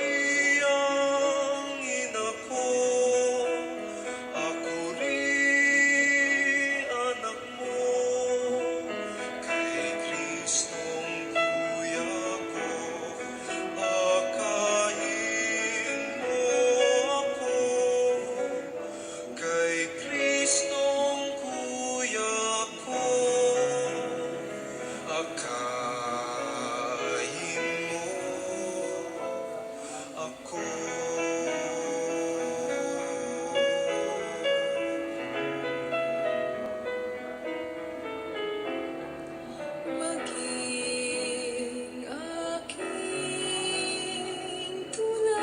Mariang ina ko, ako rin anak mo, kay Kristong kuya ko, akayin mo ako, kay Kristong kuya ko, akayin mo ako. Maging aking tulay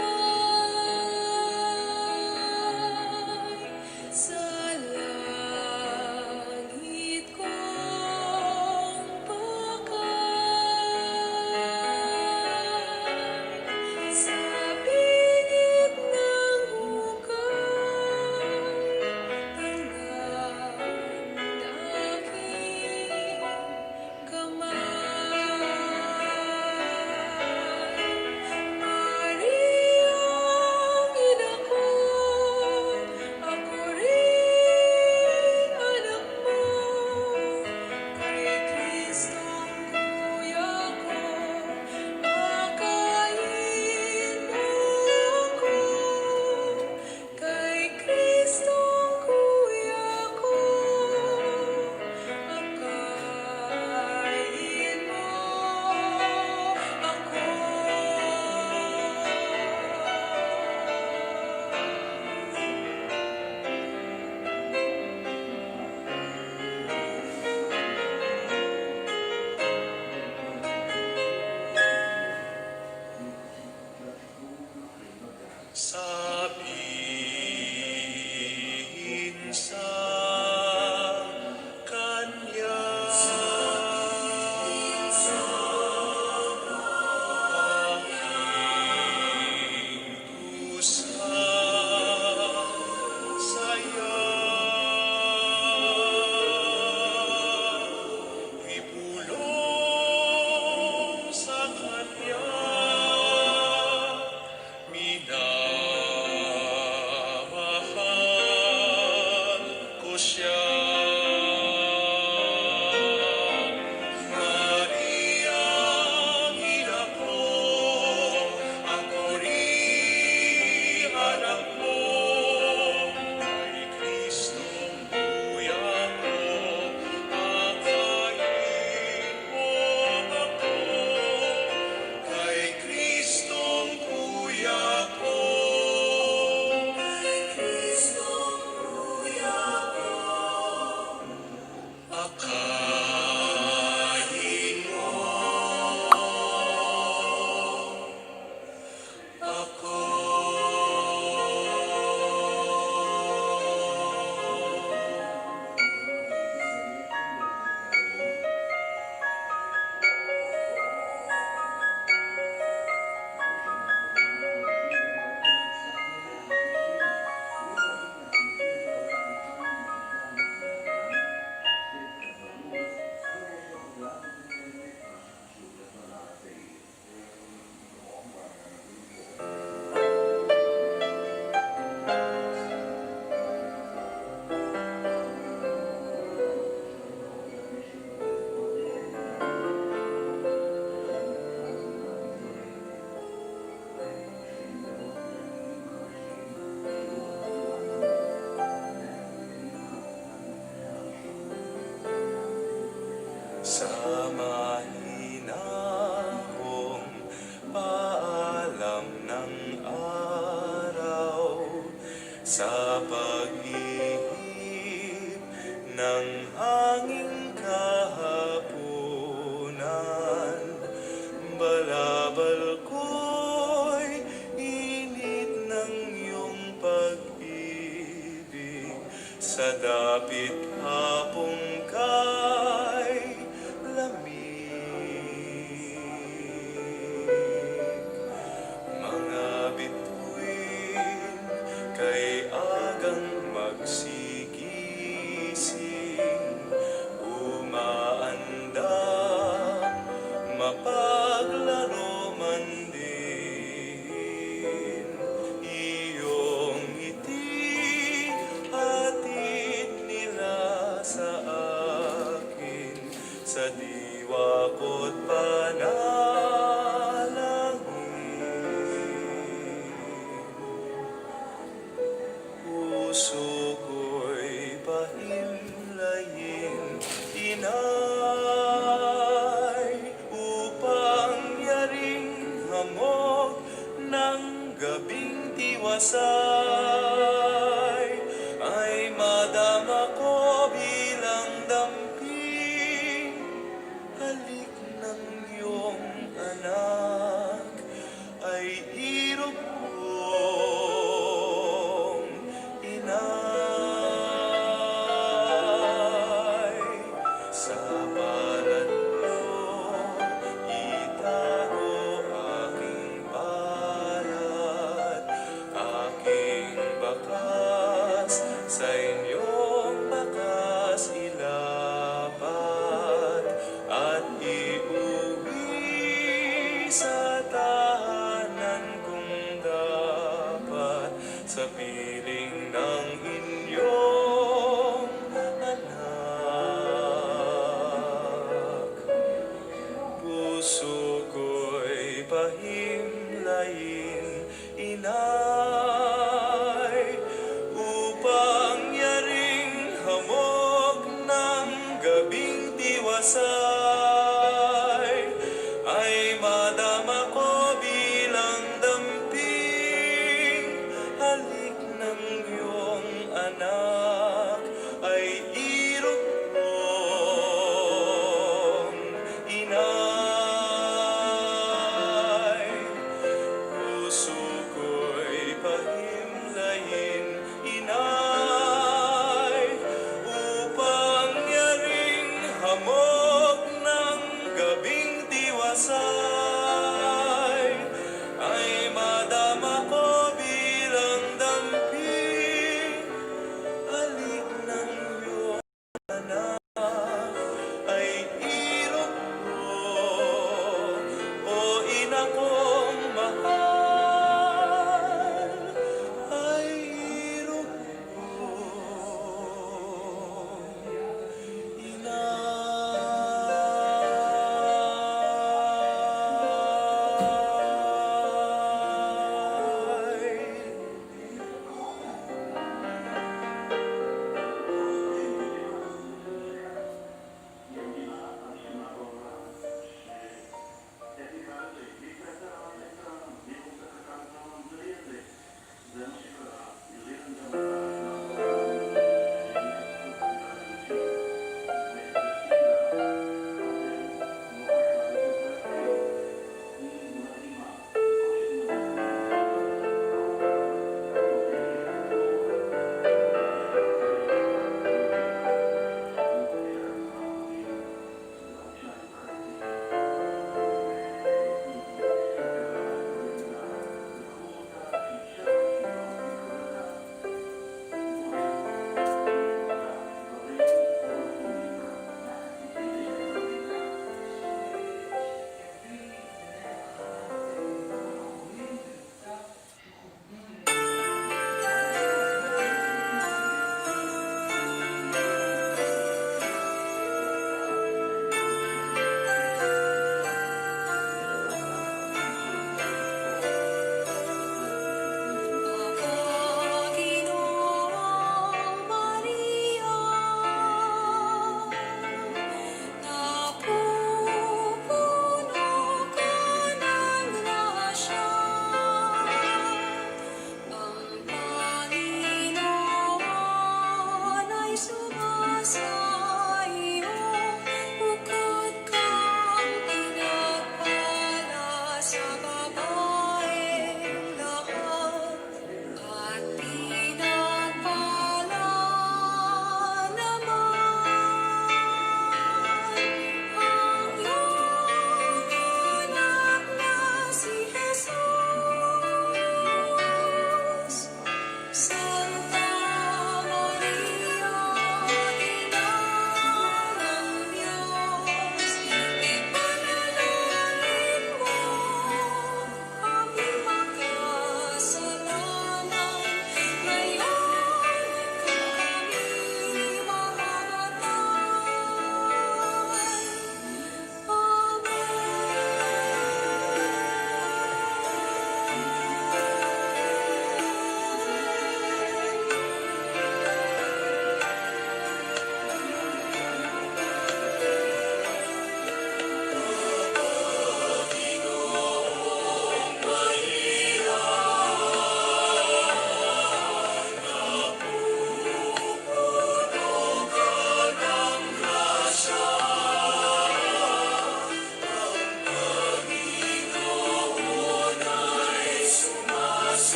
sa langit kong pakay, sa bingit ng hukay, tangan aking kamay. Mariang ina ko, ako rin anak mo, kay Kristong kuya ko, akayin mo ako, kay Kristong kuya ko, akayin mo ako. Sabihin sa kanya, aking dusa saya, ibulong sa kanya, minamahal ko siya. Mariang ina ko, ako rin anak mo, kay Kristong kuya ko, akayin mo ako, kay Kristong kuya ko, kay Kristong kuya ko, akayin mo ako. Sa mahinahong paalam ng araw, sa pag-ihip ng hanging kahapunan, balabal ko'y init ng iyong pag-ibig, sa dapit hapong kay lamig. Mga bituin kay agang magsigising, umaandar tiwasay ay madama ko bilang damping. Halik ng iyong anak ay hirap kong inay. Sa palad mo itago aking balat, aking bakas sa inyong bakas ilapat, at iuwi sa tahanan kung dapat, sa piling ng inyong anak. Puso ko'y pahimlain, inay, upang yaring hamog ng gabing tiwasay ay madama ko bilang damping. Halik ng iyong anak ay irog kong inay. Puso ko'y pahimlain, inay, upang yaring hamog ng gabing tiwasay ay madama ko bilang damping. Halik ng iyong anak ay irog ko, o ina kong mahal, ay irog ko, inay.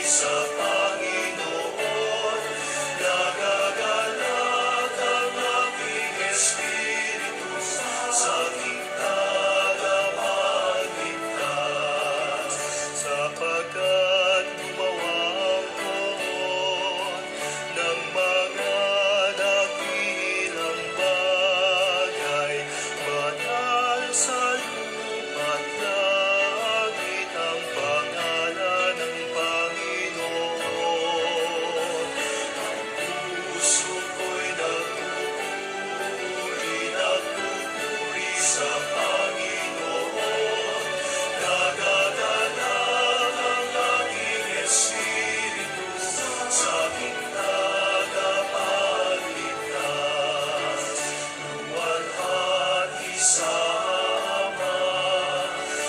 sa Panginoon. Nagagalak ang aking espiritu sa aking tagapagligtas. Sapagkat gumawa ko ng mga dakilang bagay, banal sa lupa't langit ang pangalan ng Panginoon. Puso ko'y nagpupuri sa Panginoon. Nagagalak ang aking espiritu sa aking tagapagligtas. Luwalhati sa Ama,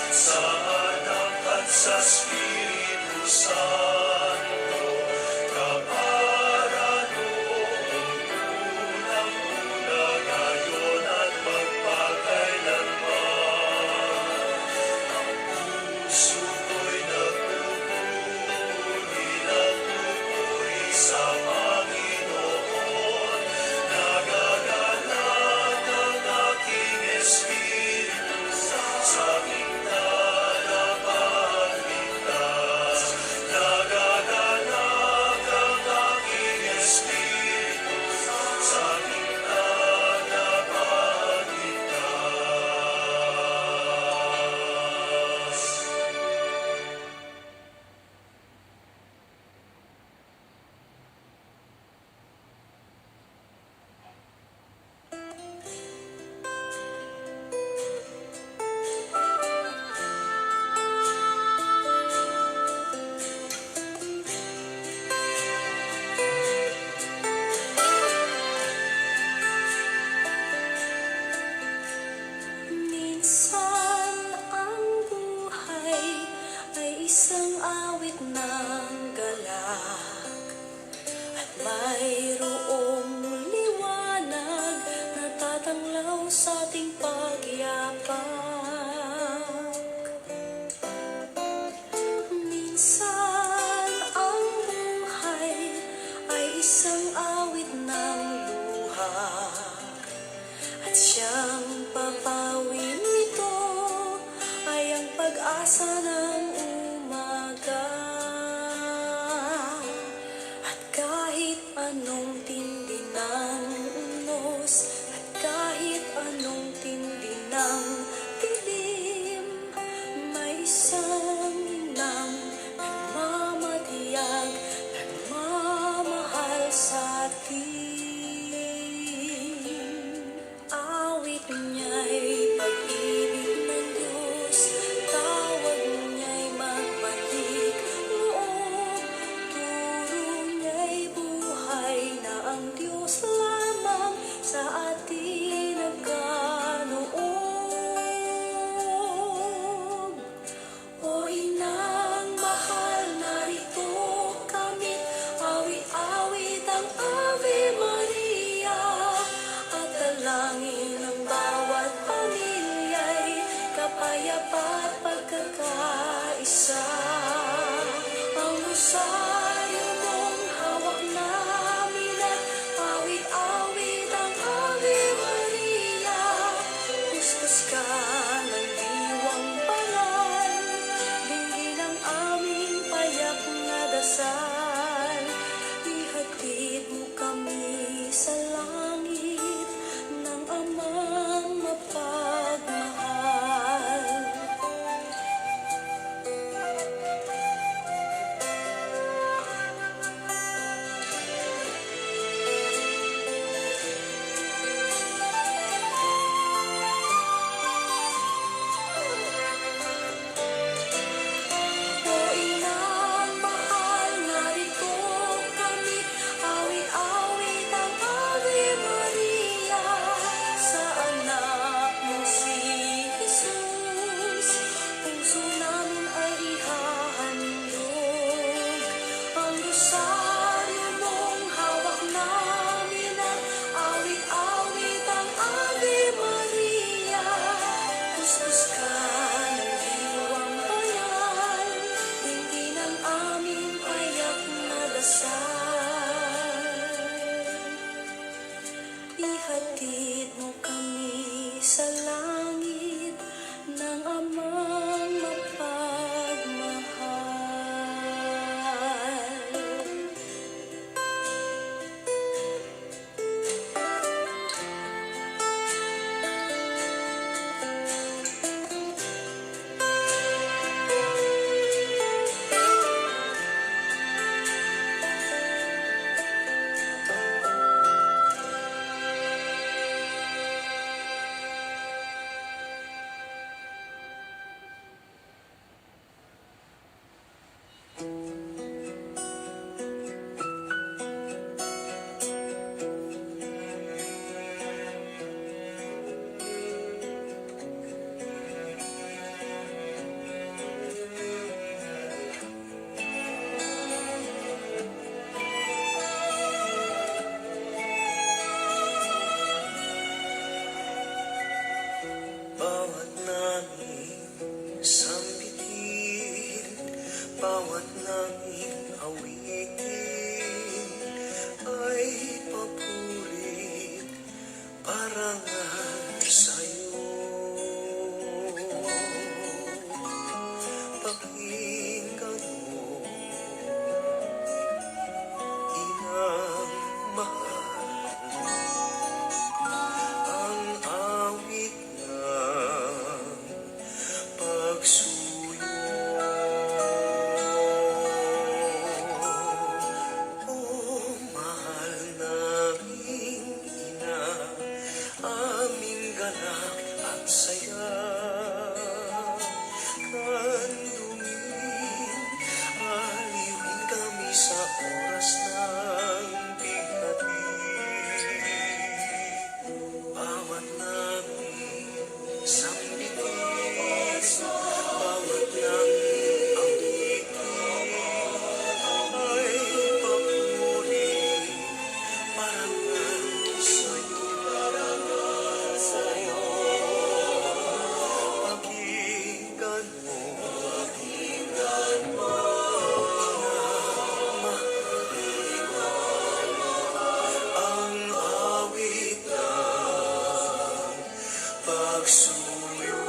sa Anak at sa Espiritu Santo, kapara noong unang-una, ngayon at magpakailanman. Puso ko'y nagpupuri sa Panginoon. Nagagalak ang aking espiritu sa aking tagapagligtas. Nagagalak ang aking espiritu sa aking tagapagligtas. Minsan ang buhay ay isang awit ng galak, at mayroong liwanag na tatanglaw sa ating pagyapak. Minsan ang buhay ay isang awit ng luha, at siyang papawin nito ay ang pag-asa ng umaga. At kahit anong tindi ng unos, at kahit anong tindi ng dilim, may isang inang nagmamatiyag, nagmamahal sa atin. Awit niya'y pag-ibig ng Diyos, tawag niya'y magbalik loob, turo niya'y buhay na ang Diyos lamang sa atin nagkaloob. O inang mahal, narito kamit, awit-awit ang Ave Maria, at dalangin ng bawat pamilya'y kapayapa at pagkakaisa. Ang rosaryo mong hawak namin at awit-awit ang Ave Maria. Kuskus ka ng diwang banal, dinggin ang aming payak na dasal. Ihatid mo kami sa langit ng Amang mapagmahal. O inang mahal, Bawat nanging awitin ay papuri parangal sa'yo. Pakinggan mo, inang mahal, ang awit ng pagsuyo. O mahal naming ina, aming galak at saya, kandungin, aliwin kami sa oras ng bigati. Bawat naming sambitin, bawat naming awitin ay papuri parangal sa'yo. Pakinggan mo, ang awit ng pagsuyo.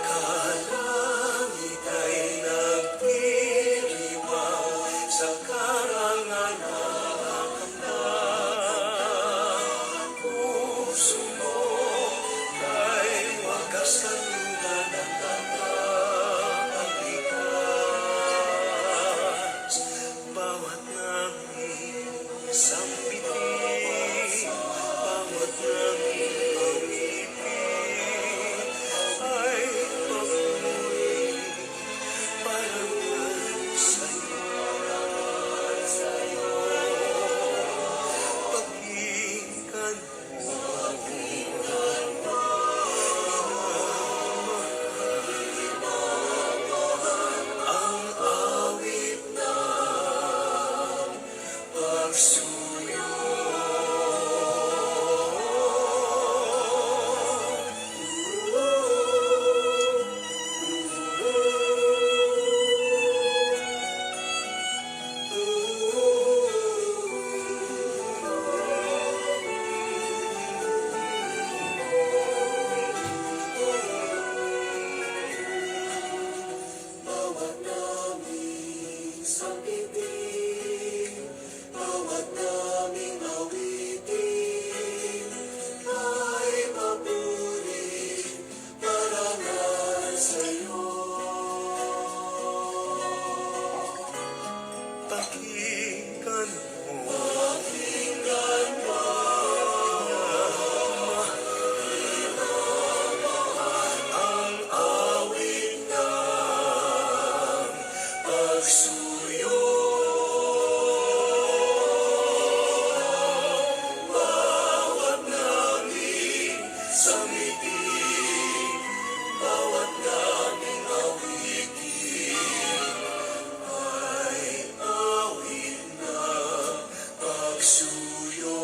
Kalangit ay nagdiriwang sa karangalan ng puso mo ay wagas kanlunan ng pagbigas. Bawat naming sambitin, bawat naming awitin ay papuri parangal sa'yo. Pakinggan mo, ang awit ng pagsuyo. Bawat naming sambitin, bawat naming awitin ay papuri parangal sa'yo. Pakinggan mo, ang awit ng pagsuyo. Bawat naming sambitin, bawat naming awitin ay awit ng pagsuyo.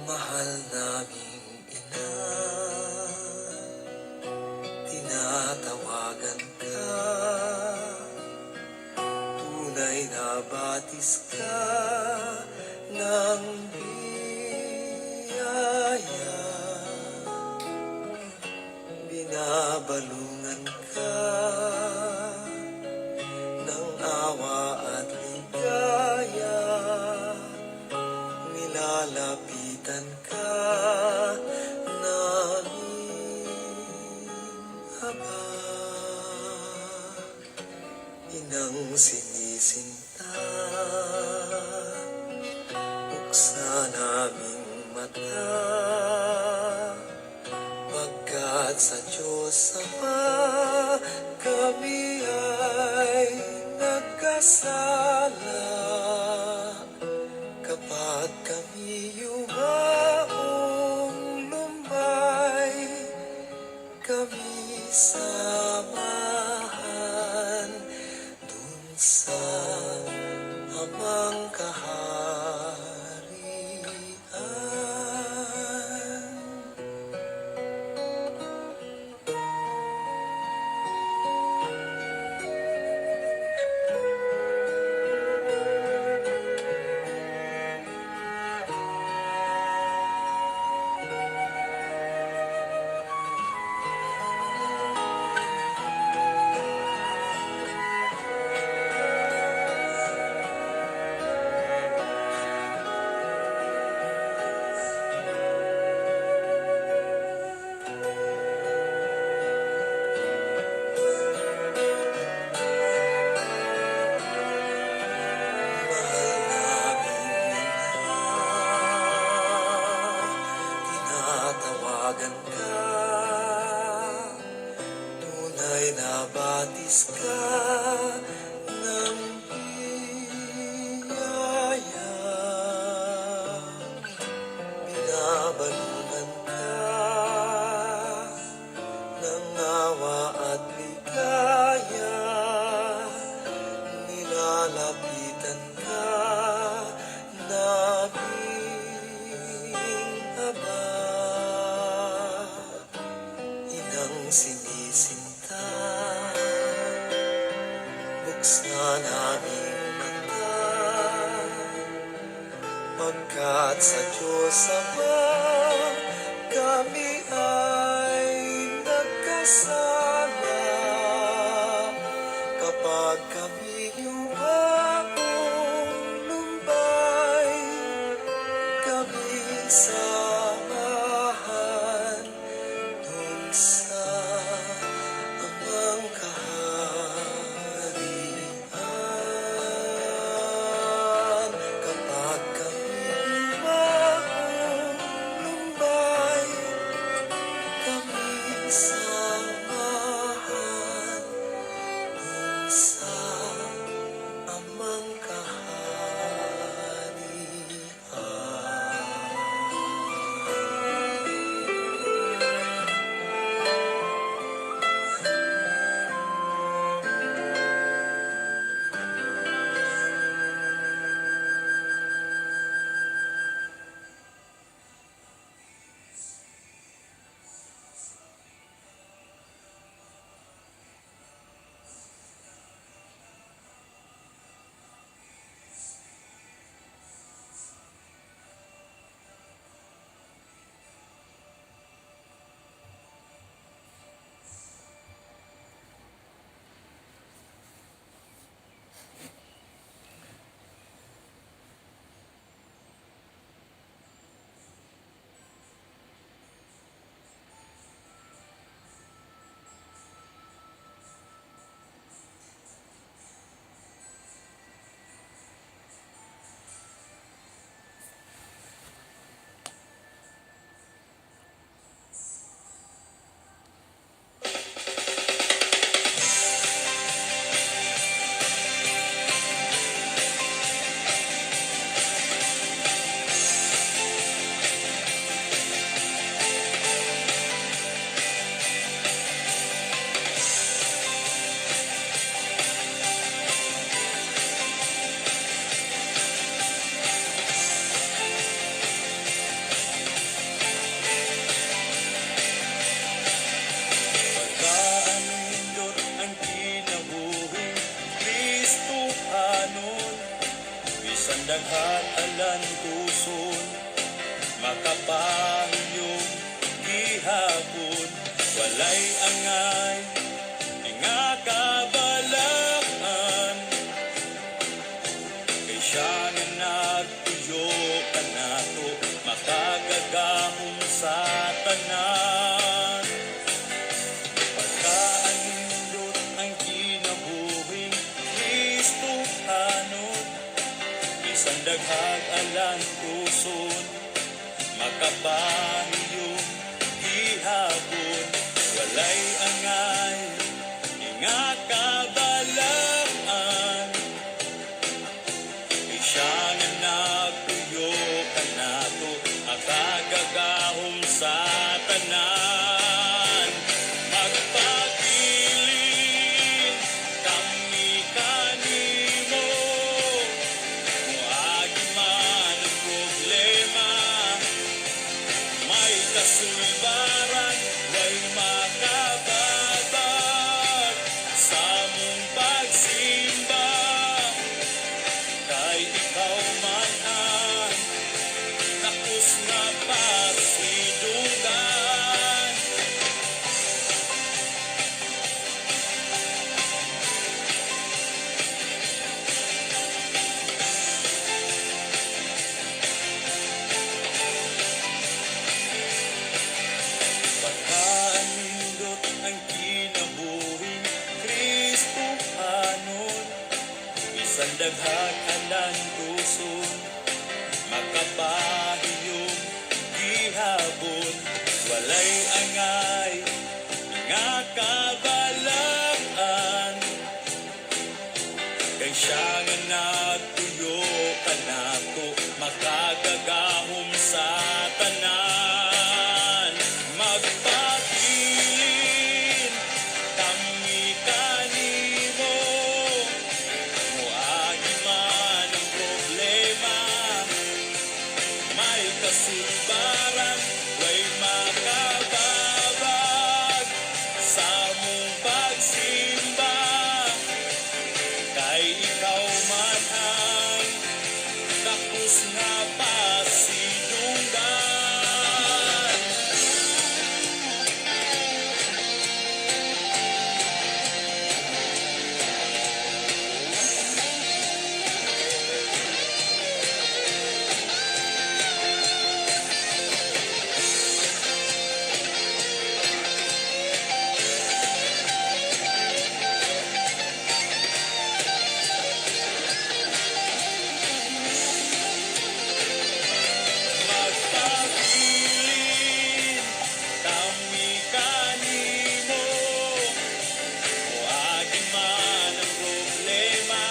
Mahal naming ina, tinatawagan ka, tunay na batis ka ng biyaya. Binabalungan ka ng awa at ligaya, nilalapit nalapitan ka namin haba. Inang sinisinta, buksan aming mata, pagkat sa Diyos Ama kami ay nagkasala. Kapag kami yumaong lumbay, kami samahan dun sa amang kaharian. Mahal naming tinatawagan ka, tunay na batis ka ng biyaya. Binabalungan ka ng awa at ligaya, nilalapitan ka naming haba. Inang sinisinta, buksan aming mata, pagkat sa Diyos Ama kami ay nagkasala. Kapag kami yumaong lumbay, kami samahan dun sa amang kaharian. Kapag kami yumaong lumbay, kami samahan dun sa amang kaharian. daghat alan tuson makapahiyong gihapon walay angay nga kabalakan kay siya nga nagtuyo kanato sa tanan. Pagkaanindot ang kinabuhing Kristohano, isang daghag alan tuson, makapahiyong gihapon, walay angay, nga kabalaan. Siya nga nagtuyo kanato, akagagahom sa tanan. Magpabilin kami kanimo, muagi man ang problema, may kasulbaran, way makababag sa mong pagsimba. Kay ikaw man ang tapos na pasidungan. Pagkaanindot ang kinabuhing Kristohanon, isang daghag alan tuson, makapahiyong gihapon, walay angay, nga kabalaan. Kay siya nga nagtuyo kanato, makagagahom sa tanan. Magpabilin kami kanimo, muagi man ang problema, may kasulbaran, way makababag sa mong pagsimba. Kay ikaw man ang tapos na pasidunggan. Magpabilin kami kanimo, muagi man ang problema,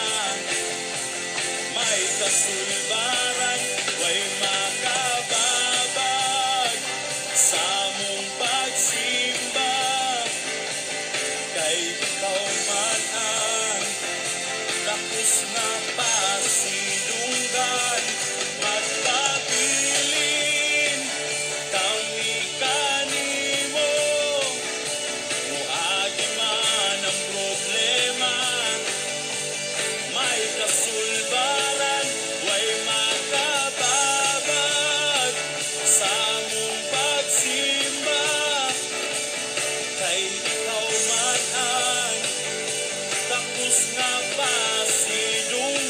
may kasulbaran, way makababag sa mong pagsimba. Kay ikaw man ang tapos na pasidunggan. Magpabilin kami kanimo, muagi man ang problema, may kasulbaran, way makababag sa mong pagsimba. Kay ikaw man ang tapos na pasidunggan.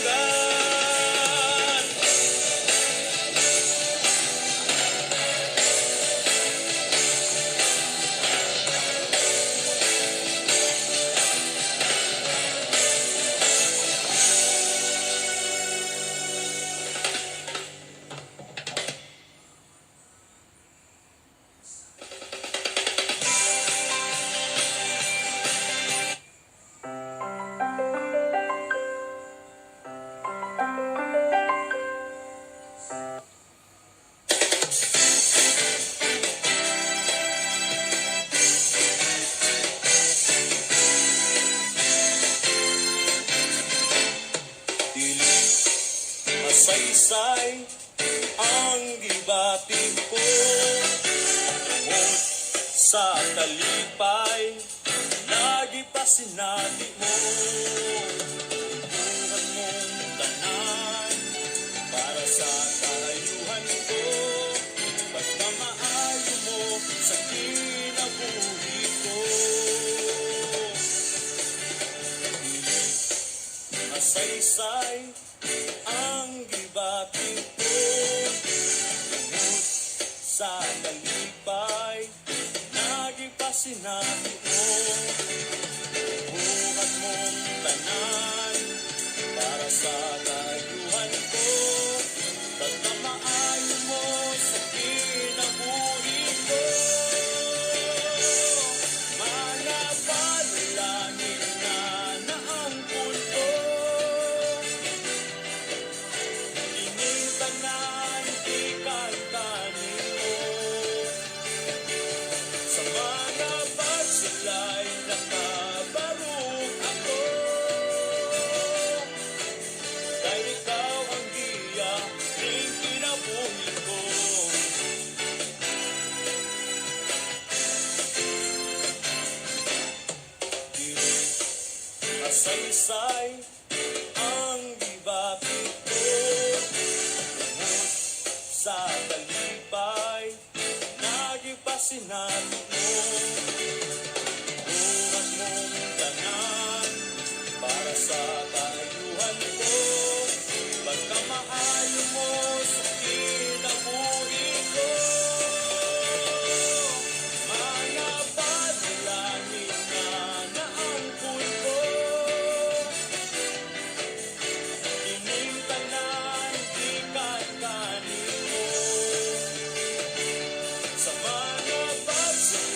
Dili masaysay ang gibati ko, tungod sa talipay, lagi pa sinati mo. Buhat mong tanan para sa kaayuhan ko, pagkamaayo mo sa kinabuhi ko. Masaysay ang gibati ko, tungod sa talipay, sinabi mo, buhat mong tanan para sa kayuhan ko, pagkamaayo mo sa kinabuhi ko. Mga panalangin na naangkol ko, ining tanan ikantanin mo. Sa mga pagsulay nakabarog ako, dahil ikaw ang giya ng kinabuhi ko. Dili masaysay ang gibapit ko, tungod sa talipay nagipasinabi mo, buhat mong tanan para sa kayuhan ko, pagkamaayo mo sa kinabuhi ko. Mga panalangin na naangkol ko, ining tanan ikantanin mo. Sa mga pagsulay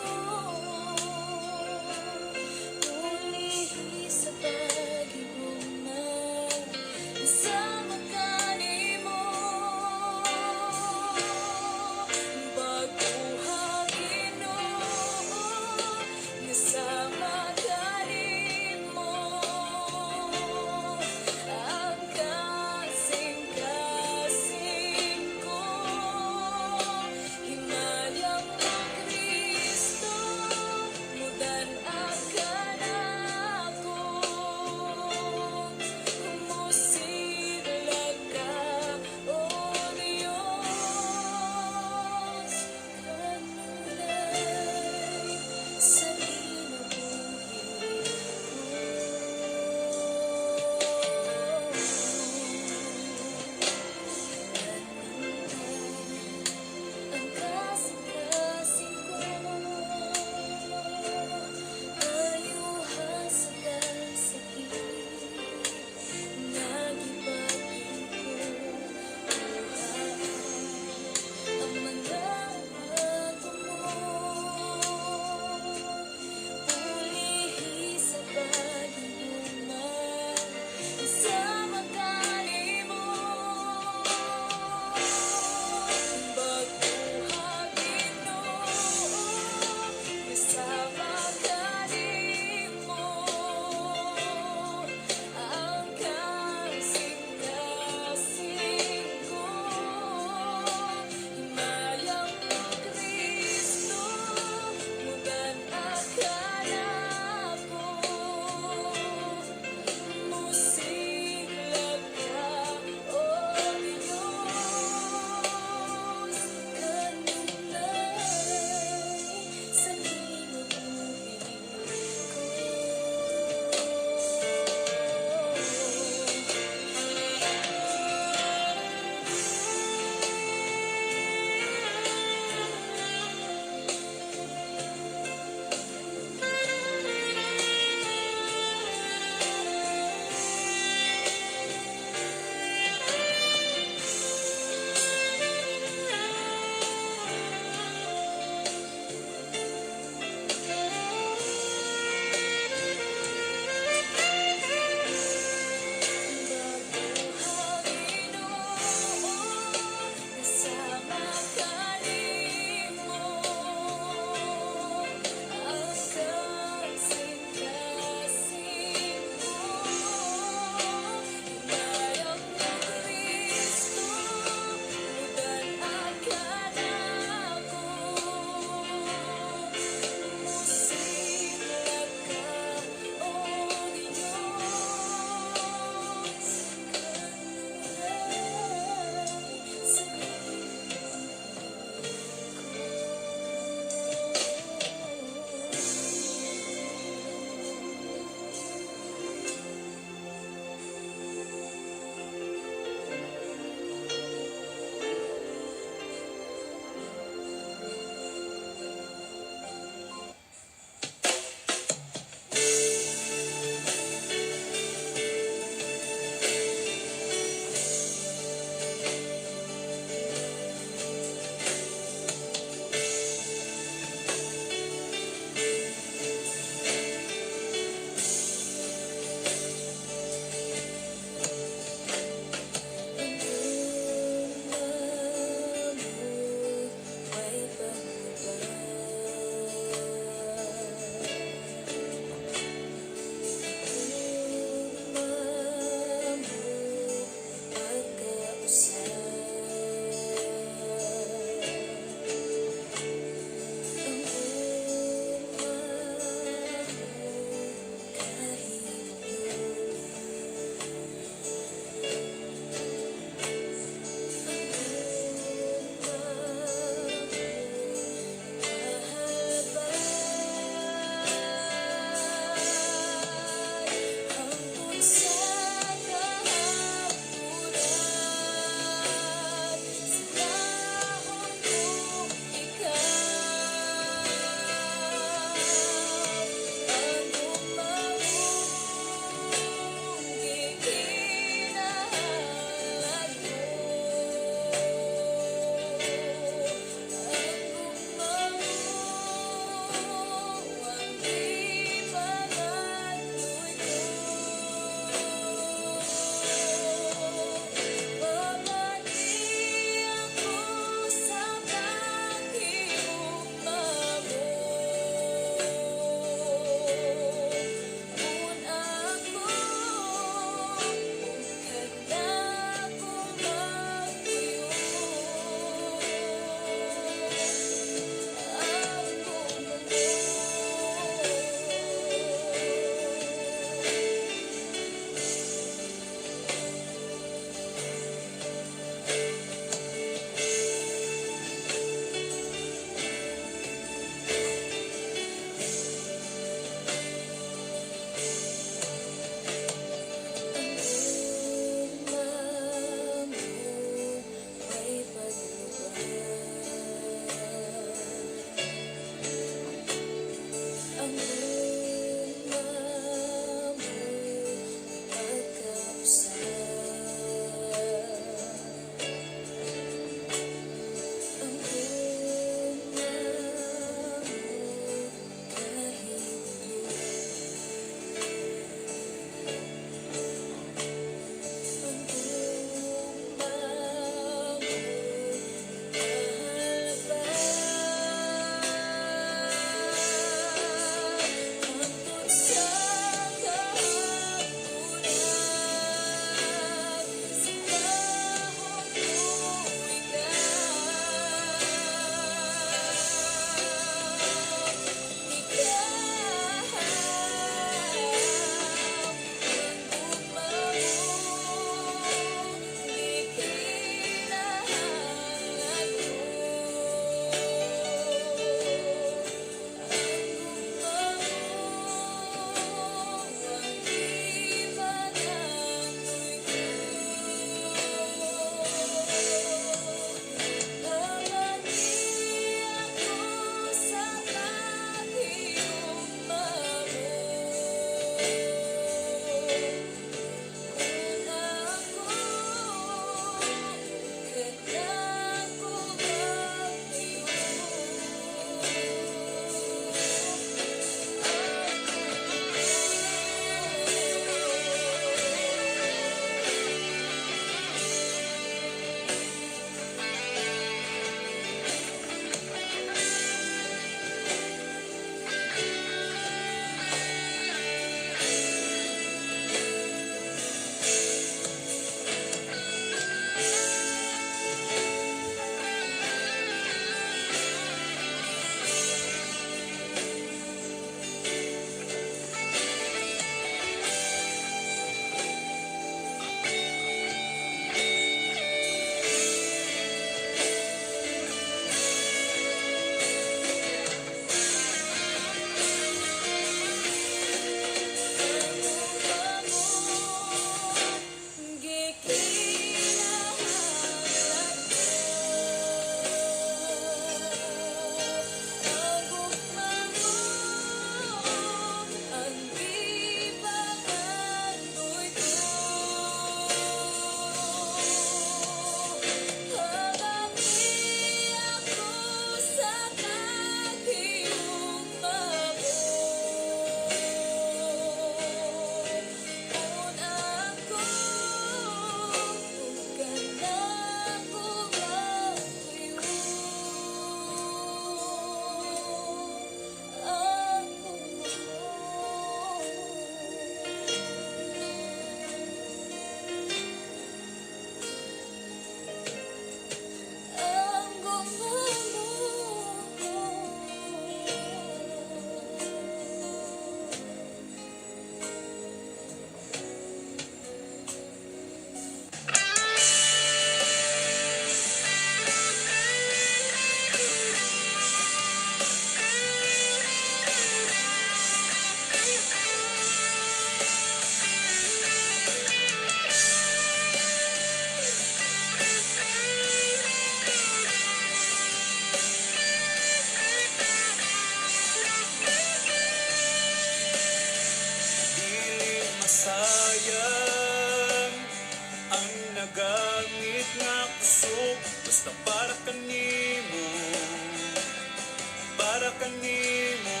kanimo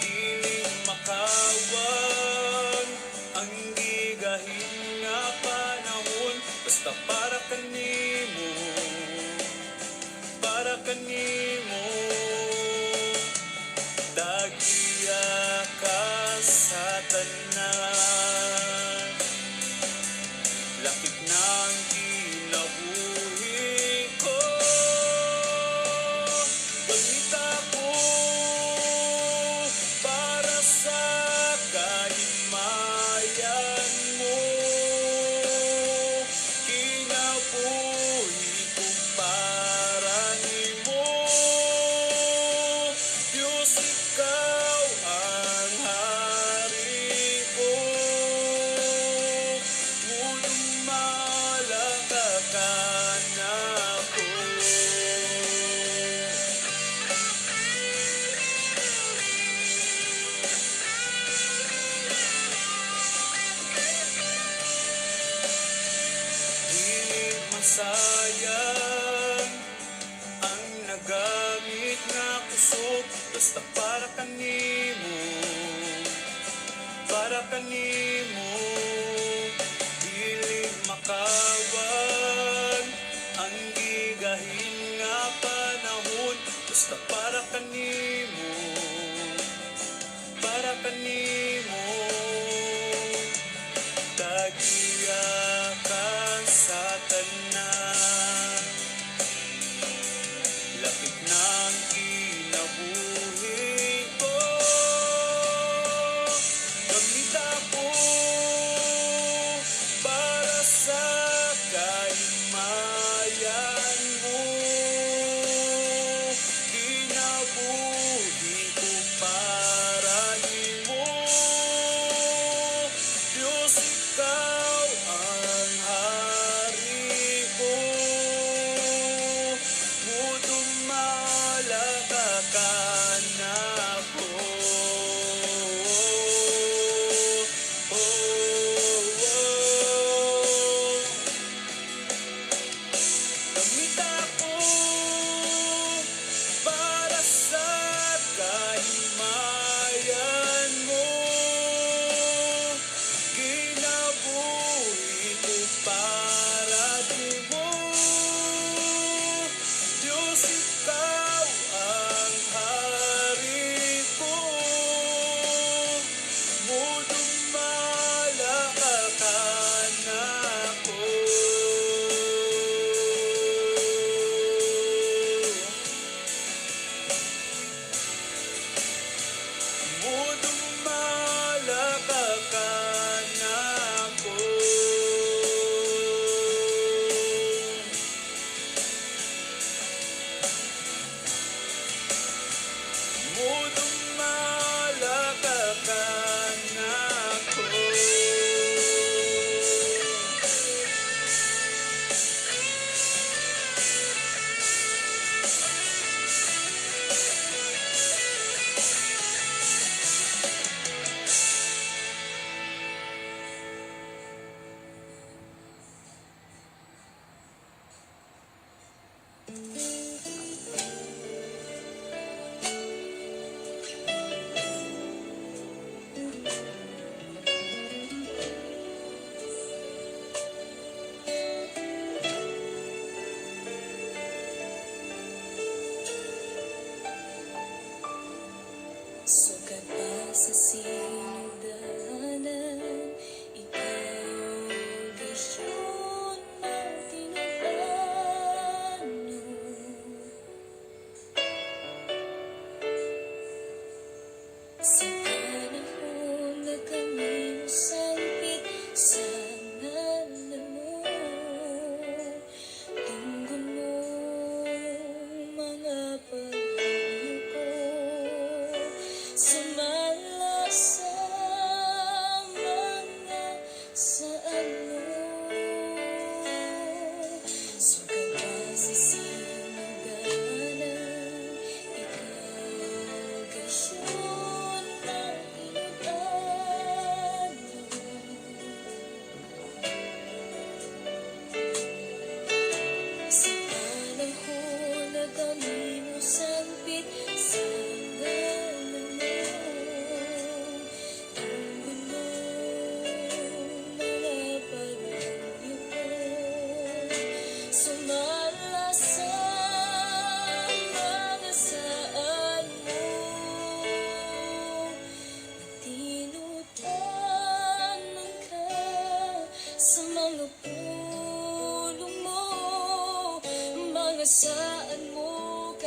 dili makawan ang gigahin nga panahon basta para kanimo dagiya ka sa tanan lakip ng kinabuhi ko gamit ako para sa kahimayan mo kinabuhi ko para nimo Diyos ikaw ang hari ko malakakan ako Dili masayang ang nagamit nga kusog basta para kanimo dili makawan ang gigahin nga panahon basta para kanimo tagiya ka sa tanan lakip ng kinabuhi ko gamit ako para sa kahimayan mo kinabuhi ko para nimo Diyos ikaw ang hari ko malakakan ako Gamit ako para sa kahimayan mo kinabuhi ko para di mo Diyos ikaw ang hari ko malakakan ako malakakan ako malakakan ako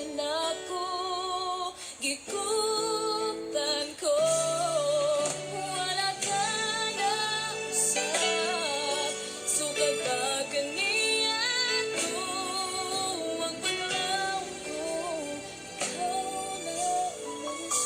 kanako, gikutan ko. Wala ka na usap, sukad ba kaniya to? Ang panahon ko, ikaw lang malis.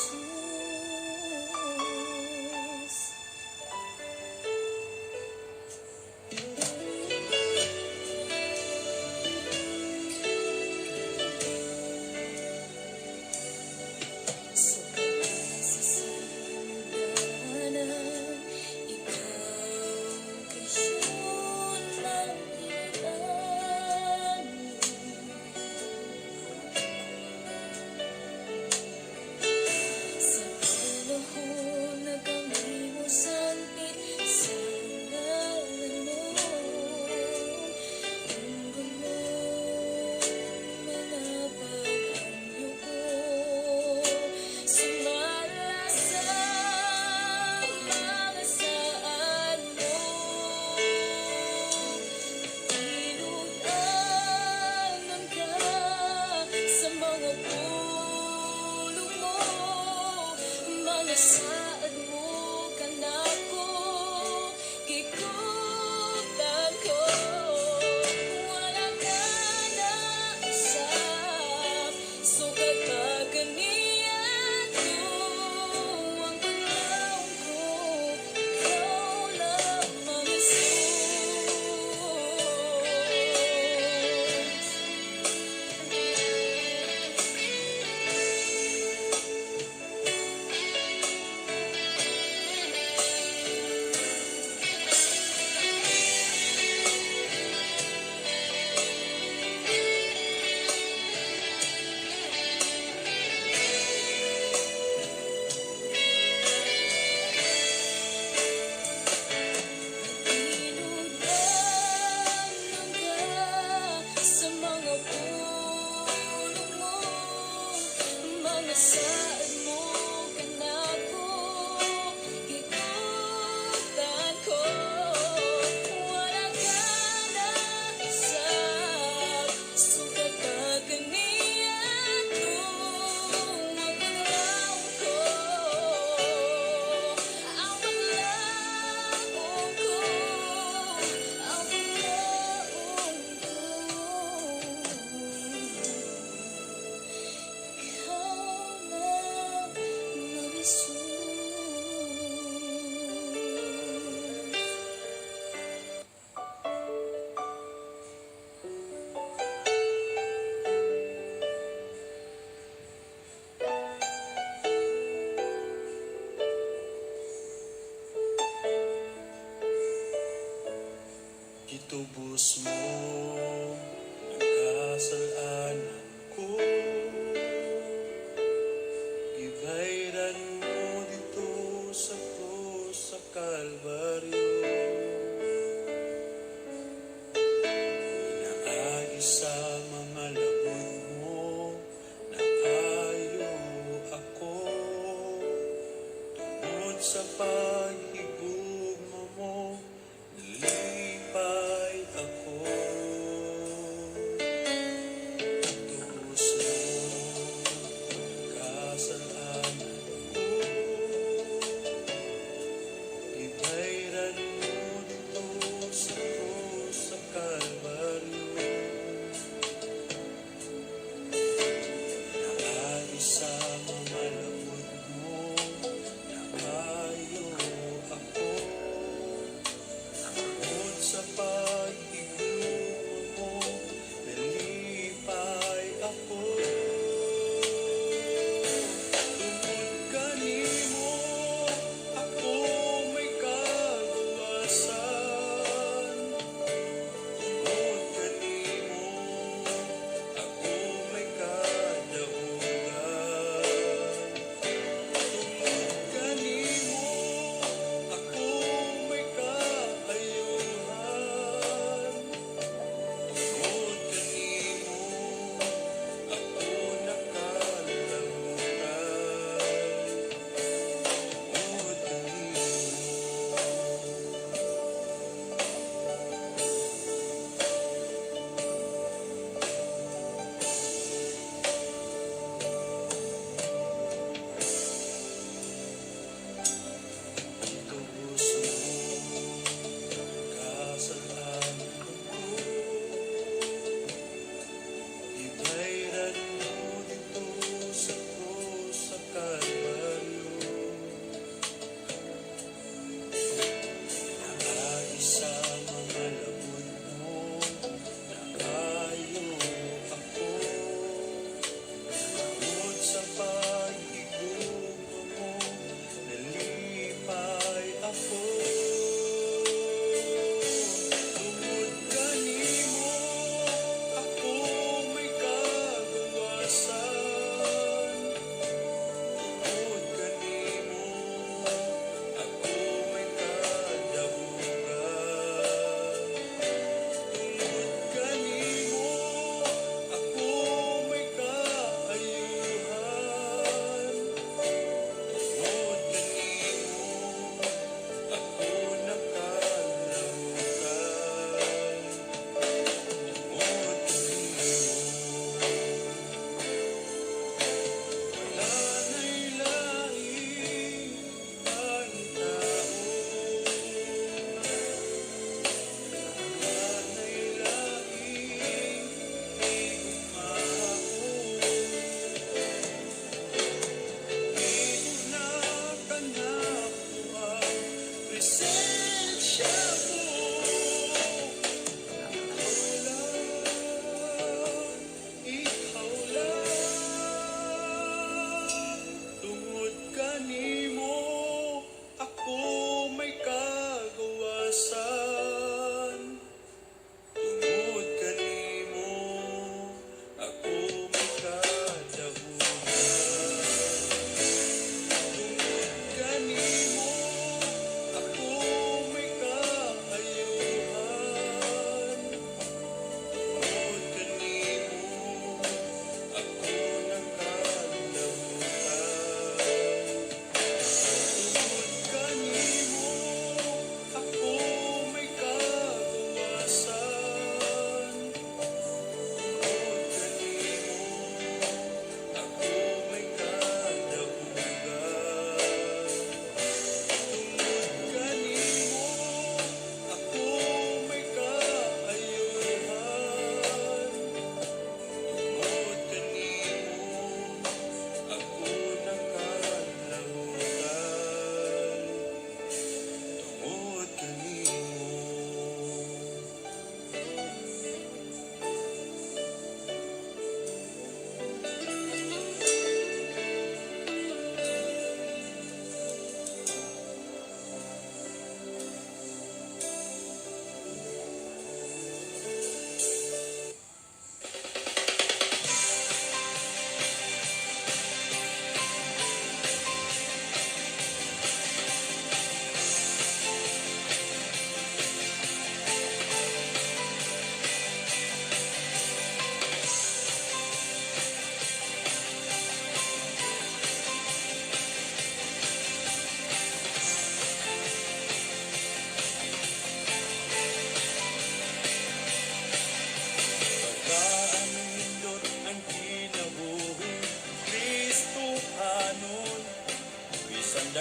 Saan mo kanako, gikutan ko. Wala ka na usap, sukad ba kaniya to? Ang panahon ko, ikaw lang mamisus. Sa mga pulong mo, mga saan mo kanako, gikutan ko. Wala ka na usap, sukad ba kaniya to? Ang panahon ko, ang panahon ko, ang panahon ko. Ikaw lang mamisus. Gitubos mo ang kasalanan ko, gibayran mo dito sa krus sa Kalbaryo. Inaagi sa mga labod mo na ayo ako, tungod sa paghigugma mo nalipay ako.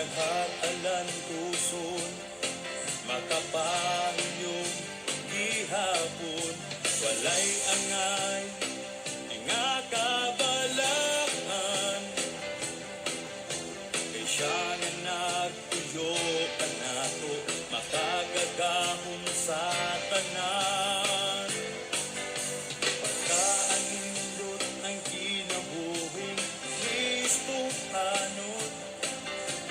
daghat alan tuson, makapahiyong gihapon, walay angay, nga kabalakan, kay siya nga nagtuyo kanato, makagagahom sa tanan. Pagkaanindot ang kinabuhing Kristo hanot,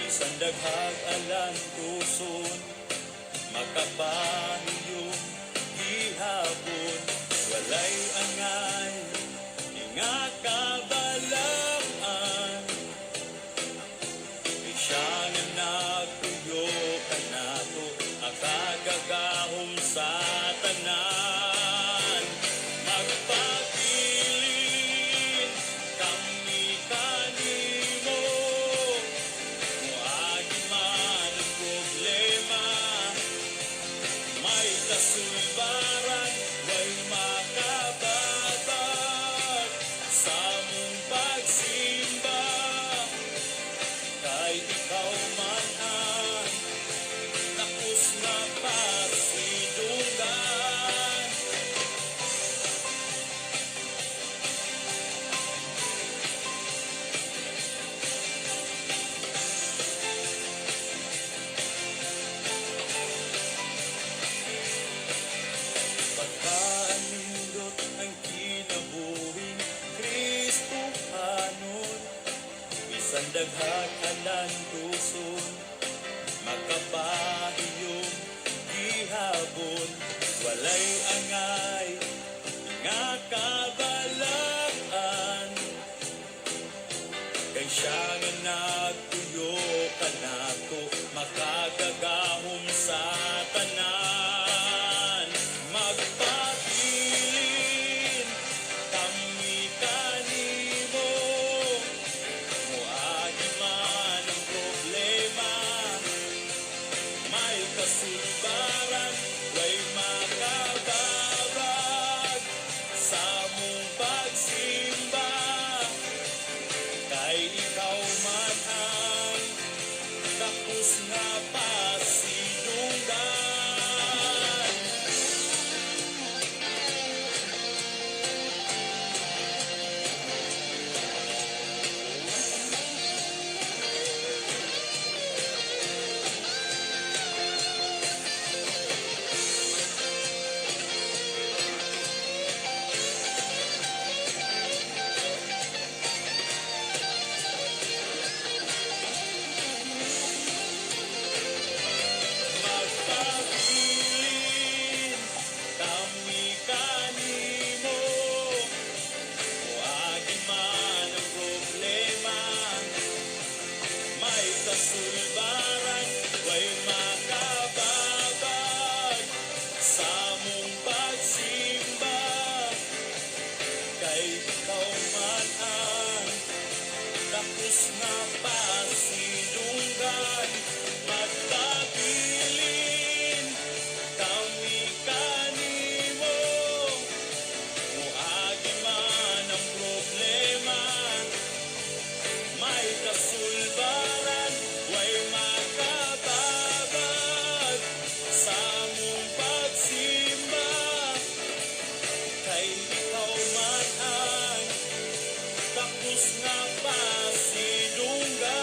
isang daghag alan tuson, makapahiyong gihapon, walay angay, nga kabalakan, kay siya nga nagtuyo kanato, akagagahom sa tanan. Magpabilin kami kanimo, muagi man ang problema, may kasulbaran, way makababag sa mong pagsimba, kay ikaw man ang tapos na pasidungan. Pagkaanindot ang kinabuhing Kristo hanon, bisan daghag alan tuson, makapahiyong gihapon, walay angay, nga kabalakan, kay siya nga nagtuyo kanato, makagagahom sa tanan. Magpabilin kami kanimo, muagi man ang problema, may kasulbaran, way makababag sa mong pagsimba, kay ikaw man ang tapos nga pasidunggan. Magpabilin kami kanimo, muagi man ang problema, may kasulbaran, way makababag sa mong pagsimba, kay ikaw man ang tapos na pasidunggan. Magpabilin kami kanimo, muagi man ang problema, may kasulbaran, way makababag sa mong pagsimba, kay ikaw man ang tapos nga pasidunggan.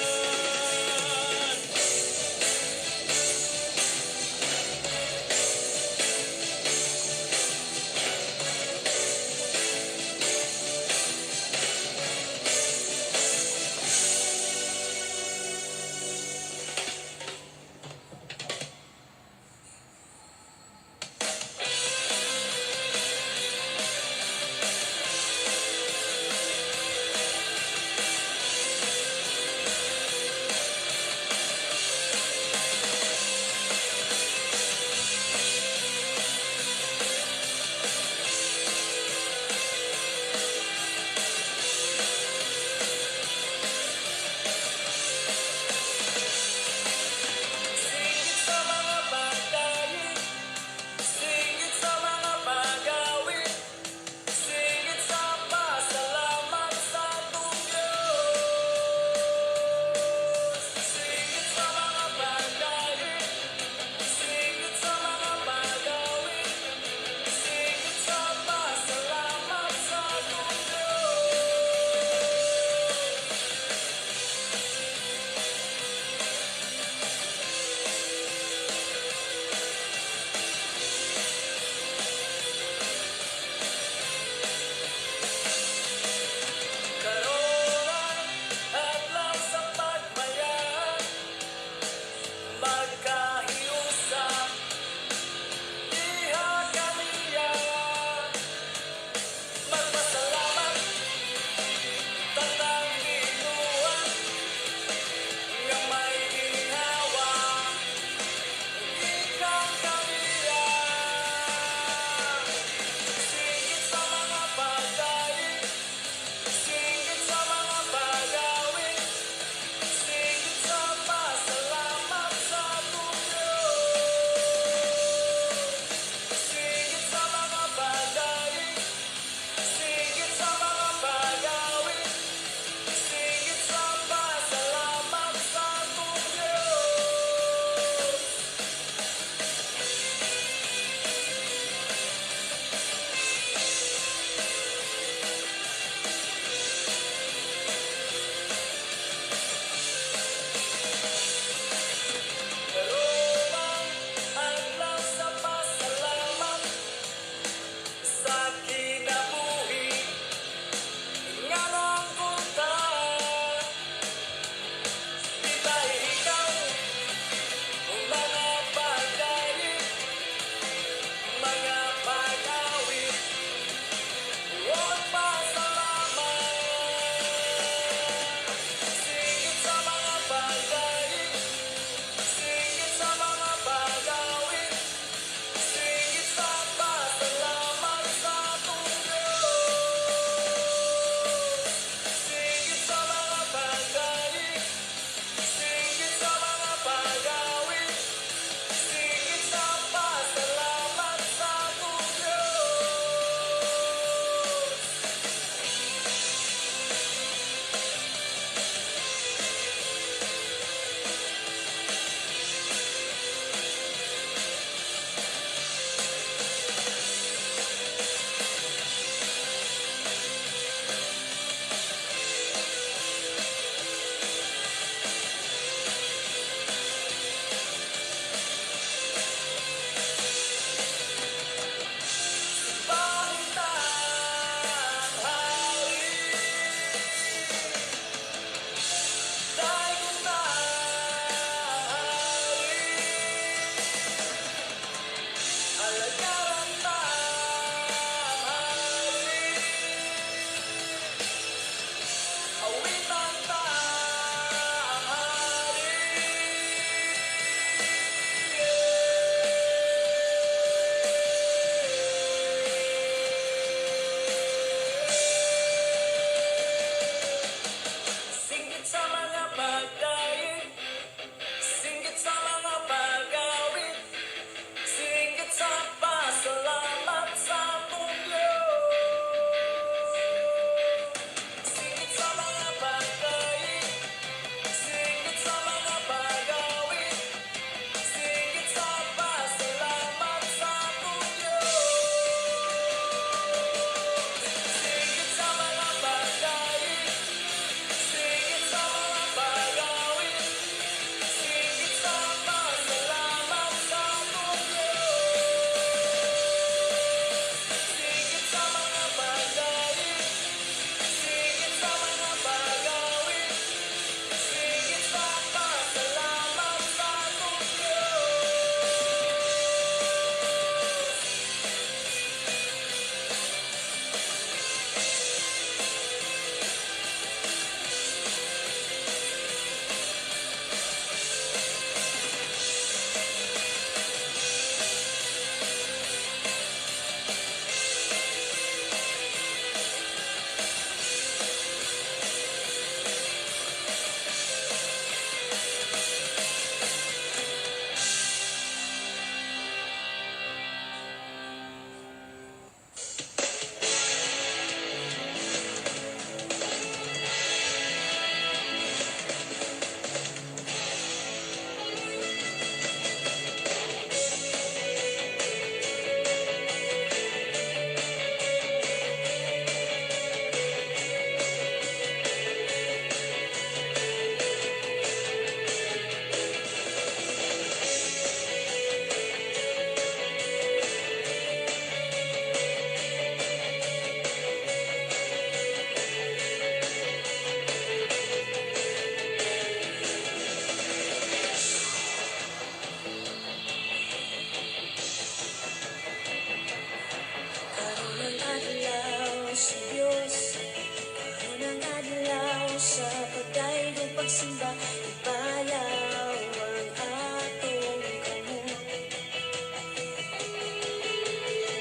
pagsimba, ipayaw ang atong kamot.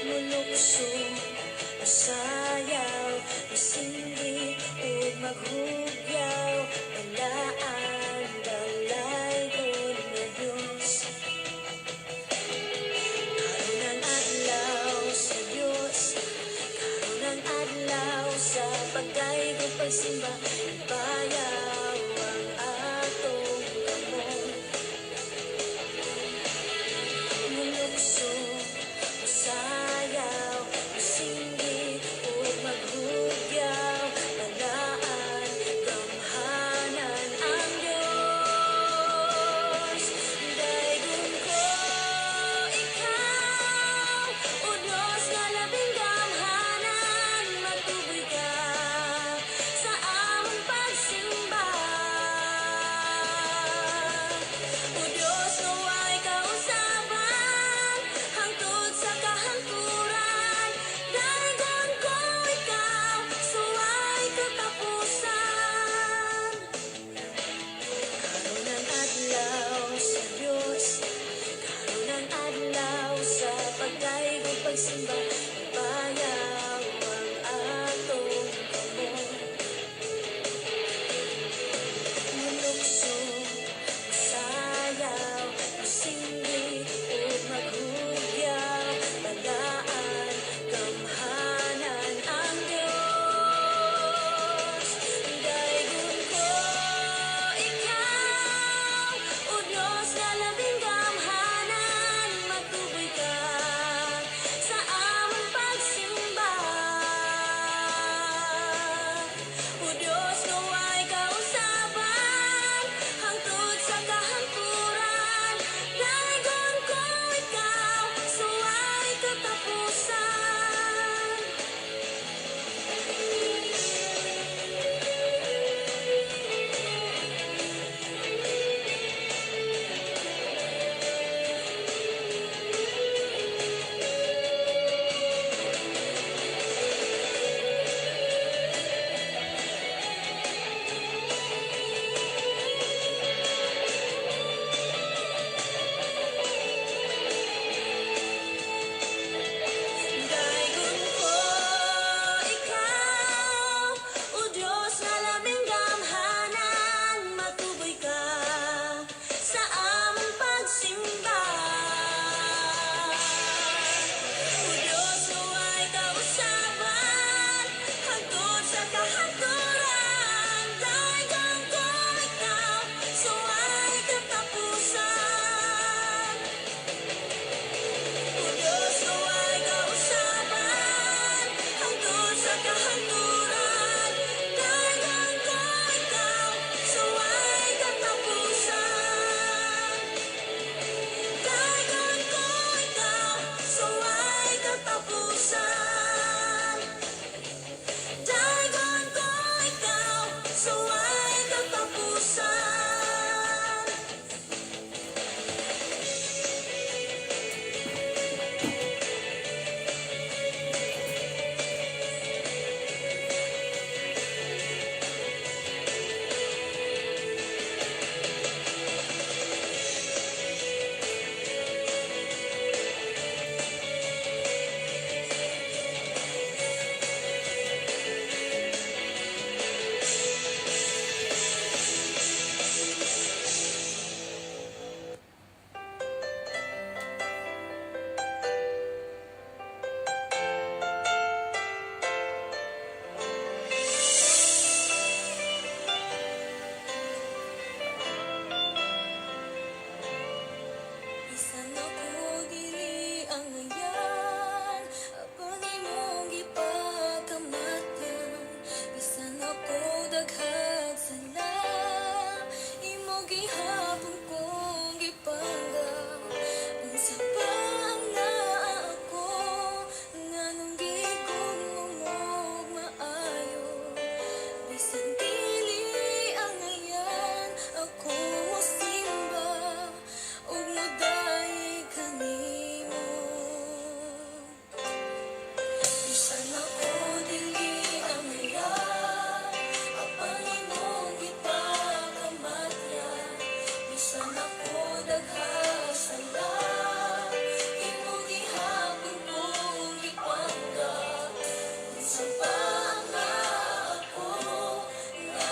Mulukso, masayaw, masindi, ug maghugyaw, talaan, balay, kon nga Diyos. Karon ang adlaw sa Diyos, karon ang adlaw sa pagkaig ug pagsimba, ipayaw ang atong kamot. Mulukso, masayaw, masindi, ug maghugyaw, talaan, gamhanan ang Diyos. Dayon ko ikaw, o Diyos nga labing gamhanan, matuboy ka sa among pagsimba.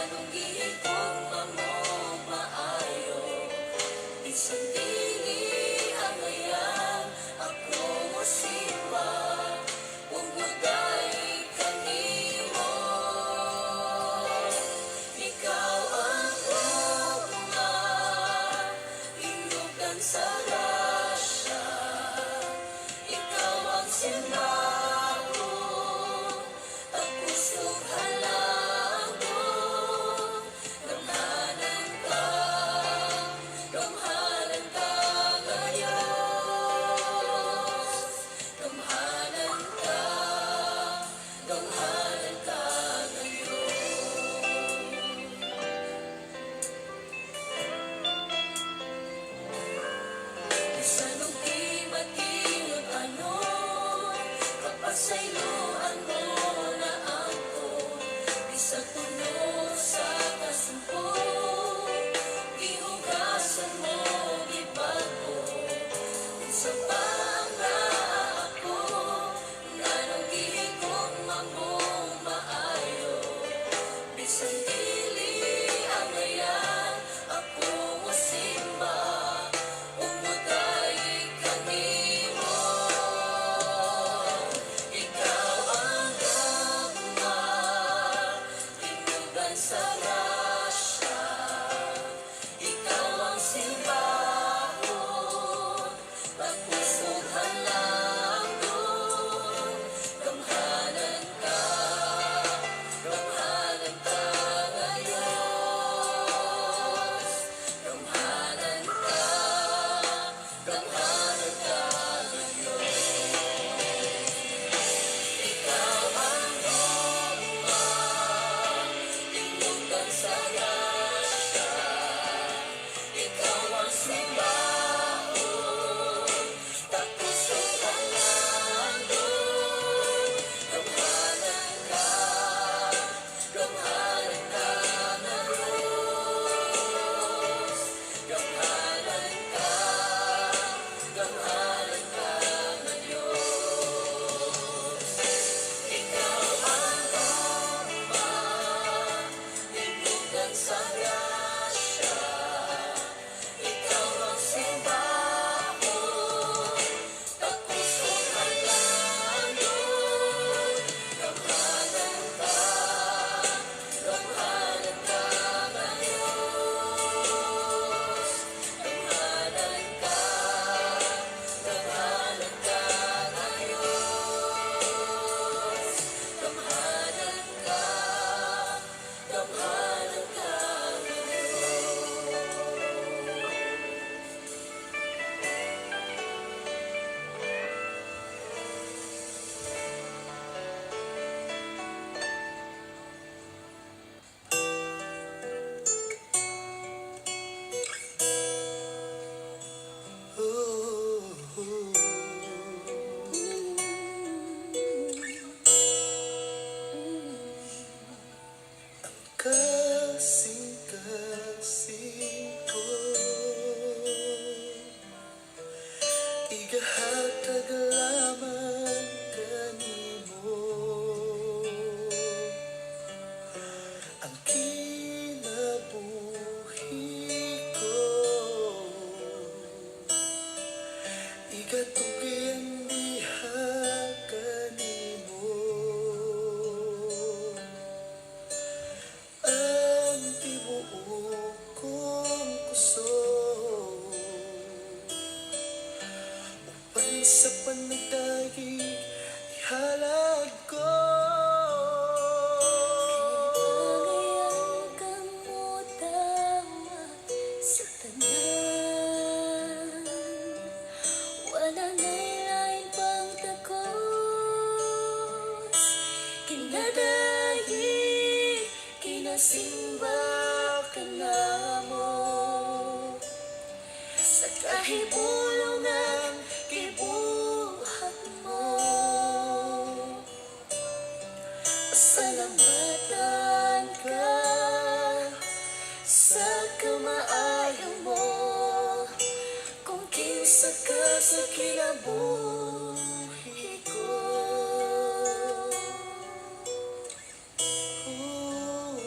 nganong gihigugma mo maayo. Bisan dili ang ngayan, ako mo simba, ug magay kanimo. Ikaw ang ugma, hinugan sa grasya. Ikaw ang simbahan, tapos ug halagon. Gamhanan ka ngayos. Gamhanan ka ngayon. Bisan og di matingod anon, kapasayloan mo na ako. Bisag puno sa kasumpong, gihugasan mo gibago. Unsa pa ang naa ako, nganong gihigugma mo maayo. Bisan dili ang ngayan, ako mo simba, ug magay kanimo. Ikaw ang ugma, hinugan sa grasya. Ikaw ang simbahon, tapos ug halagon. Gamhanan ka ngayos. Gamhanan ka ngayon. Ikaw ang ugma, hinugan sa grasya. Ikaw ang simbahon, tapos ug halagon. Gamhanan ka ngayos. Gamhanan ka ngayos. Ikaw ang ugma, hinugan sa grasya. Ikaw ang simbahon, tapos ug halagon. Gamhanan ka ngayos. Gamhanan ka ngayos. Gamhanan ka Kasing-kasing ko, igahatag lamang kanimo ang kinabuhi ko. Igatugyan diha kanimo ang tibuok kong puso. Upan sa panagdagig ihalag ko. Kinabagayan kang mutama sa tanan. Wala na'y lain pang takos. Kinadahig, kinasimba ka namo. Sa kahibulungan, gibuhat mo. Pasalamatan ka sa kamaayo mo. Kung kinsa ka sa kinabuhi ko. Oh,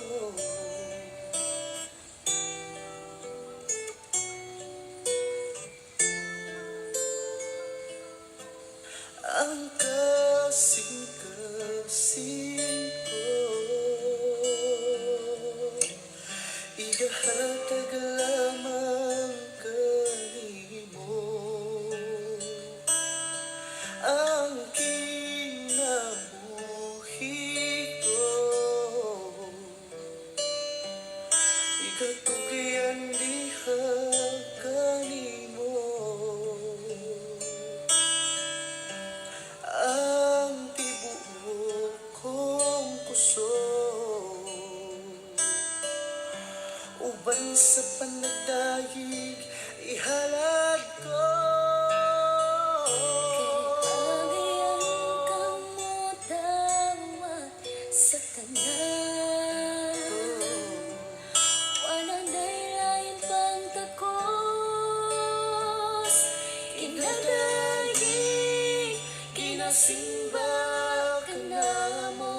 katugian diha kanimo ang tibuok kong puso uban sa panagdayig ihalad ko. Kay agayan kang modawat sa tanan. Walang daylain pang takos. Kinadayig, kinasimba ka namo.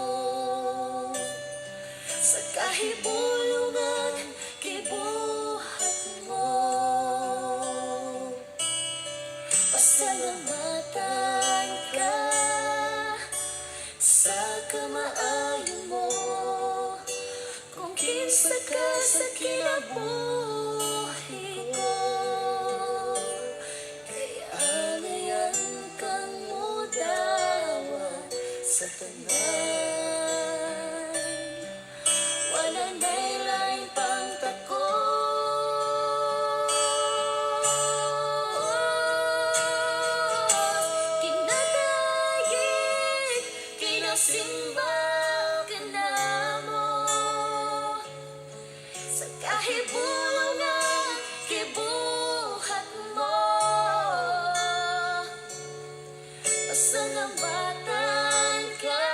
Sa kahibulungan, kibuhat mo. Pasalamatan ka sa kamaayo mo. Kung kinsa ka sa kinabuhi ko. Kaya ngayon kang modawat sa tanan. Walang daylain pang takos. Kinadayig, kinasimba ka namo. Sa kahibulungan, kibuhat mo. Pasalamatan ka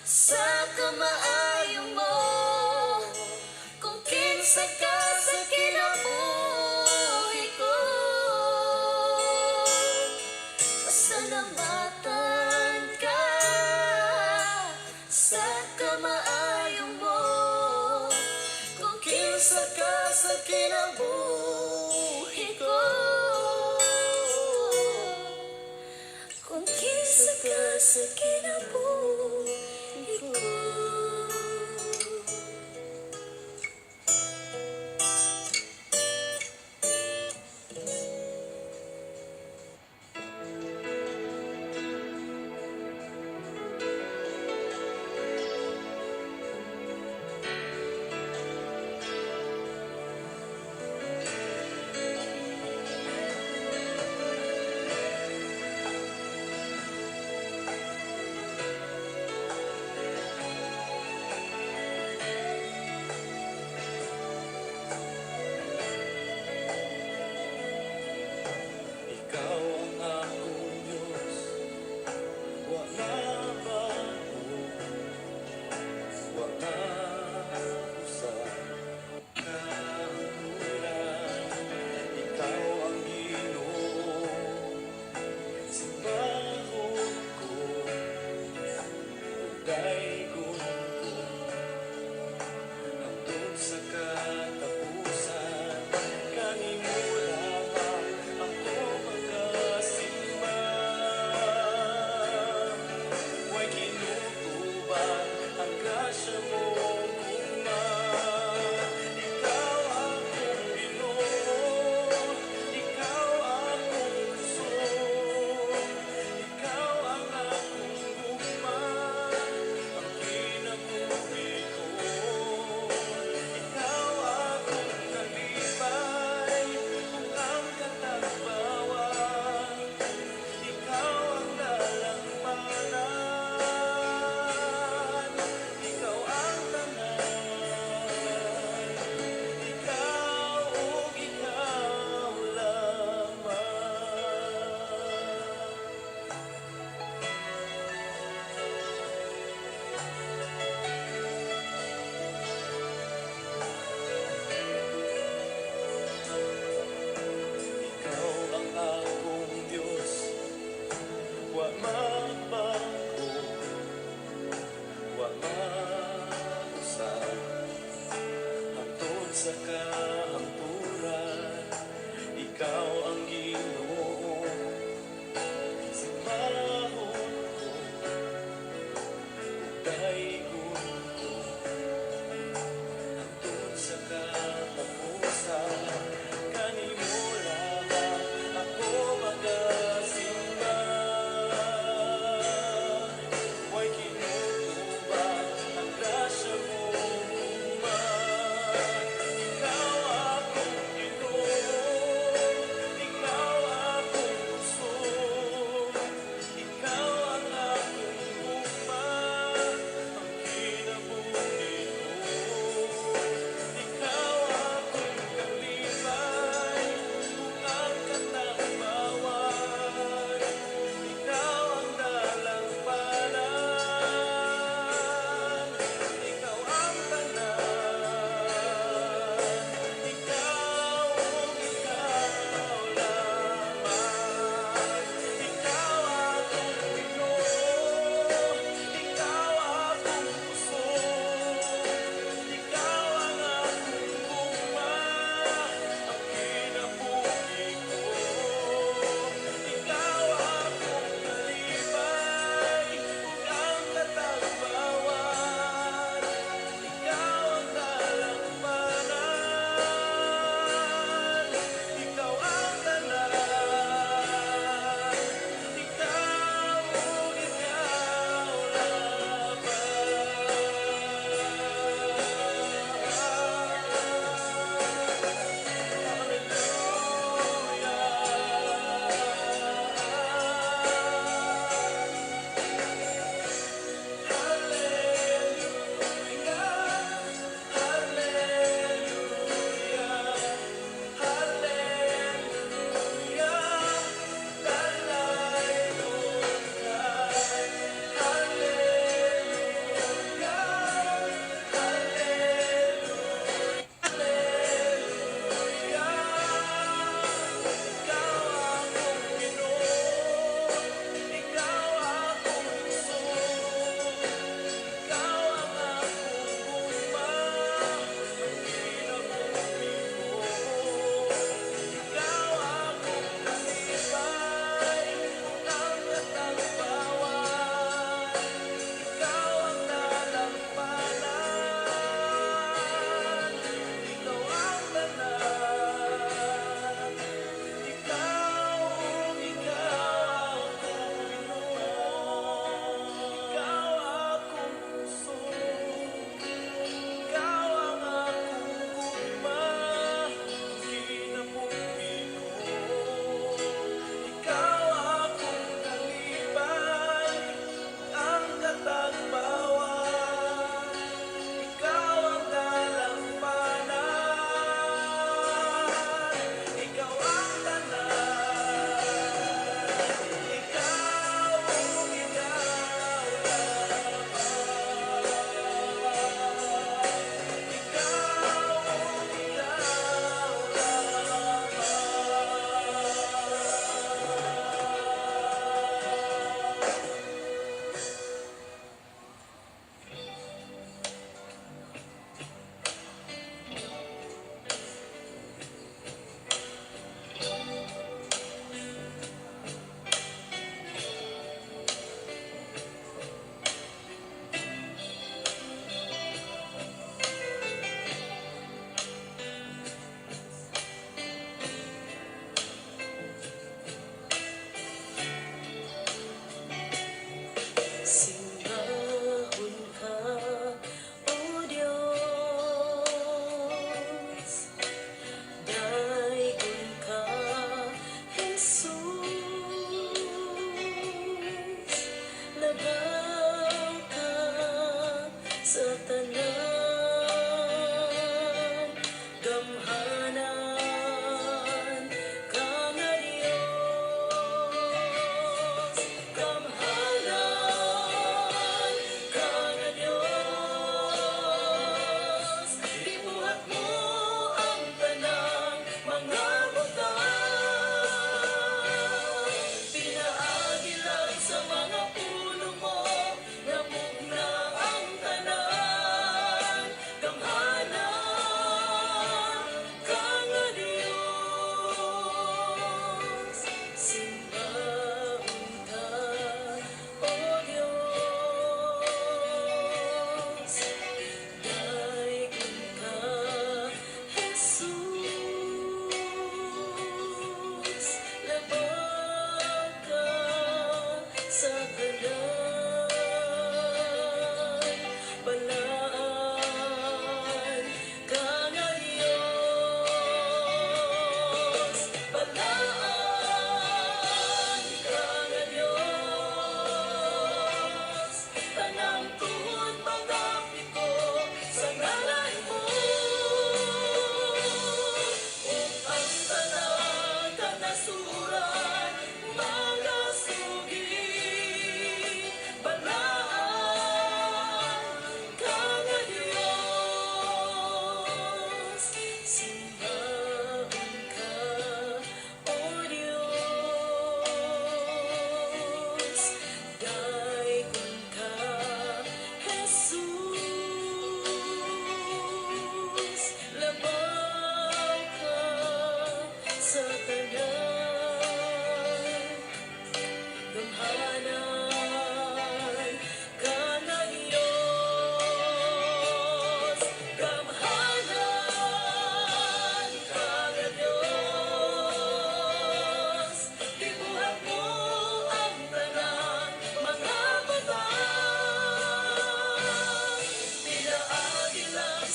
sa kamaayo mo. Kung kinsa ka sa kinabuhi ko. Pasalamatan ka sa kamaayo mo. Kung kinsa ka sa kinabuhi ko. Kung kinsa ka sa kinabuhi ko.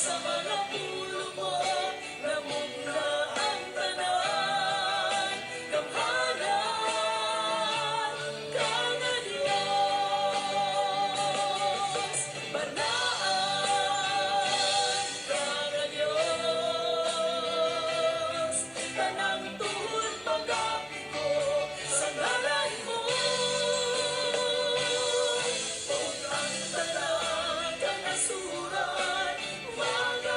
sa mga ulo mo, namugna ang tanan, kamhanan ka nga Diyos, banaan ka nga Diyos, tanang tuhod pag-api ko sa ngalan mo. Kung ang tanan ka nasurat, mga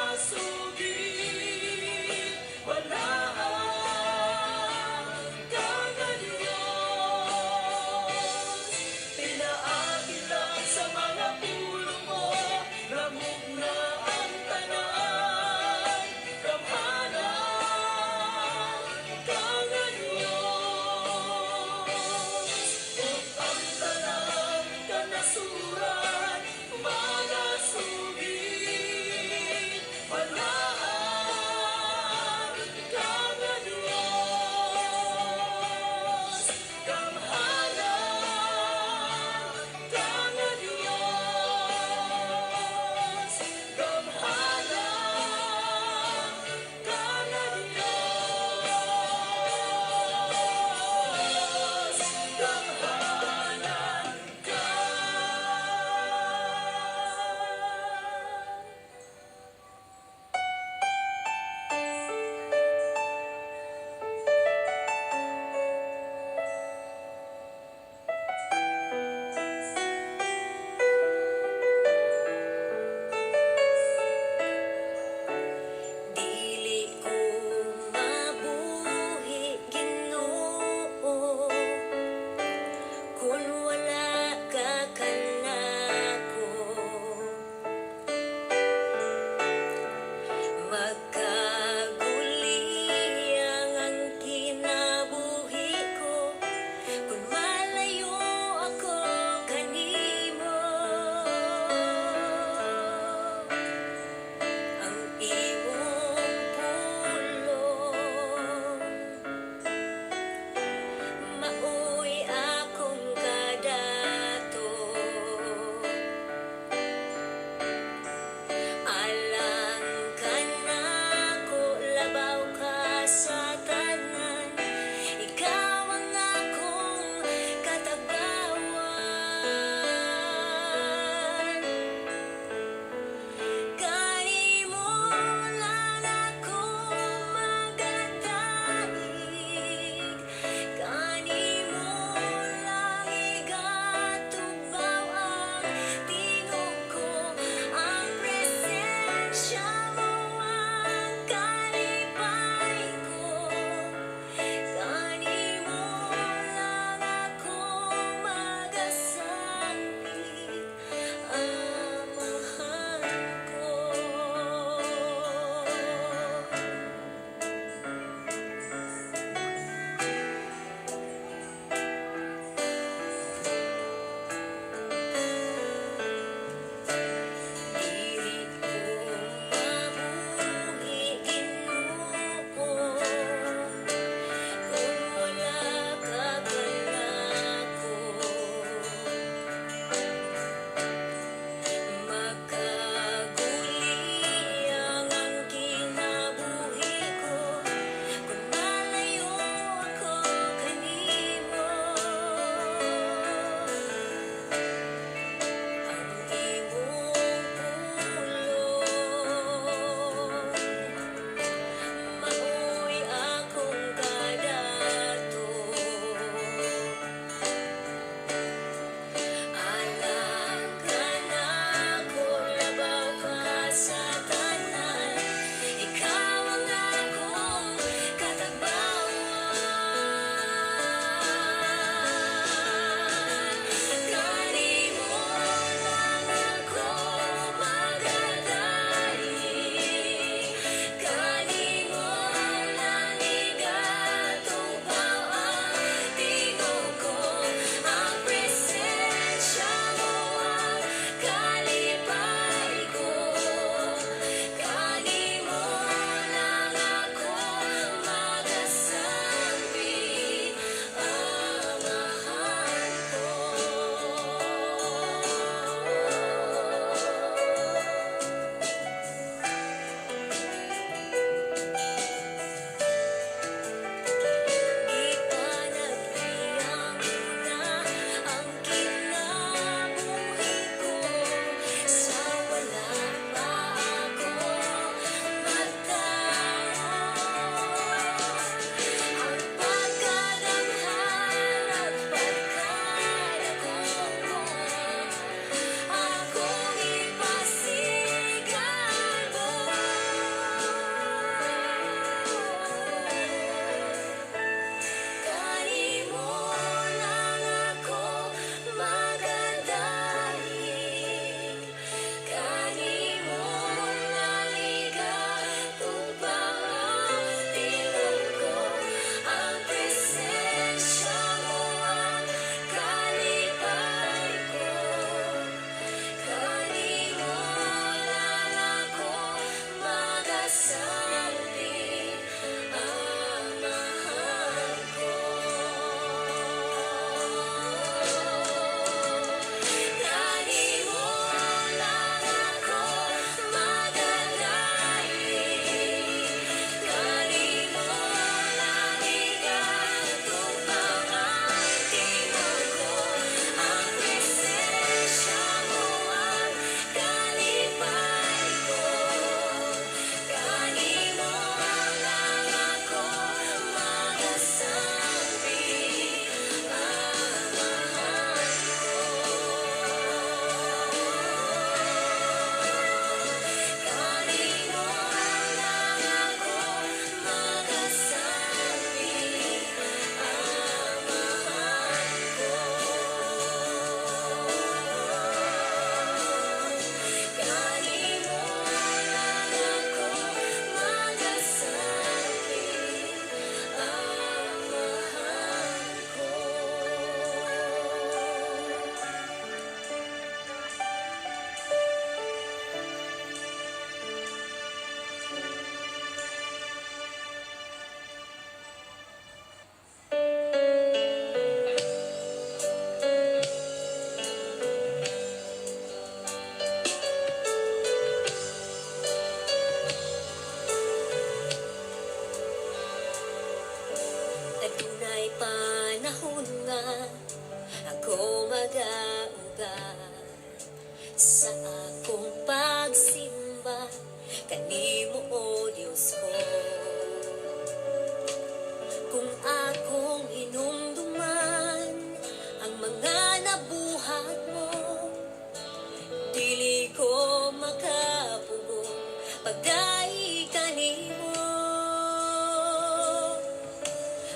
pagdai kanimo.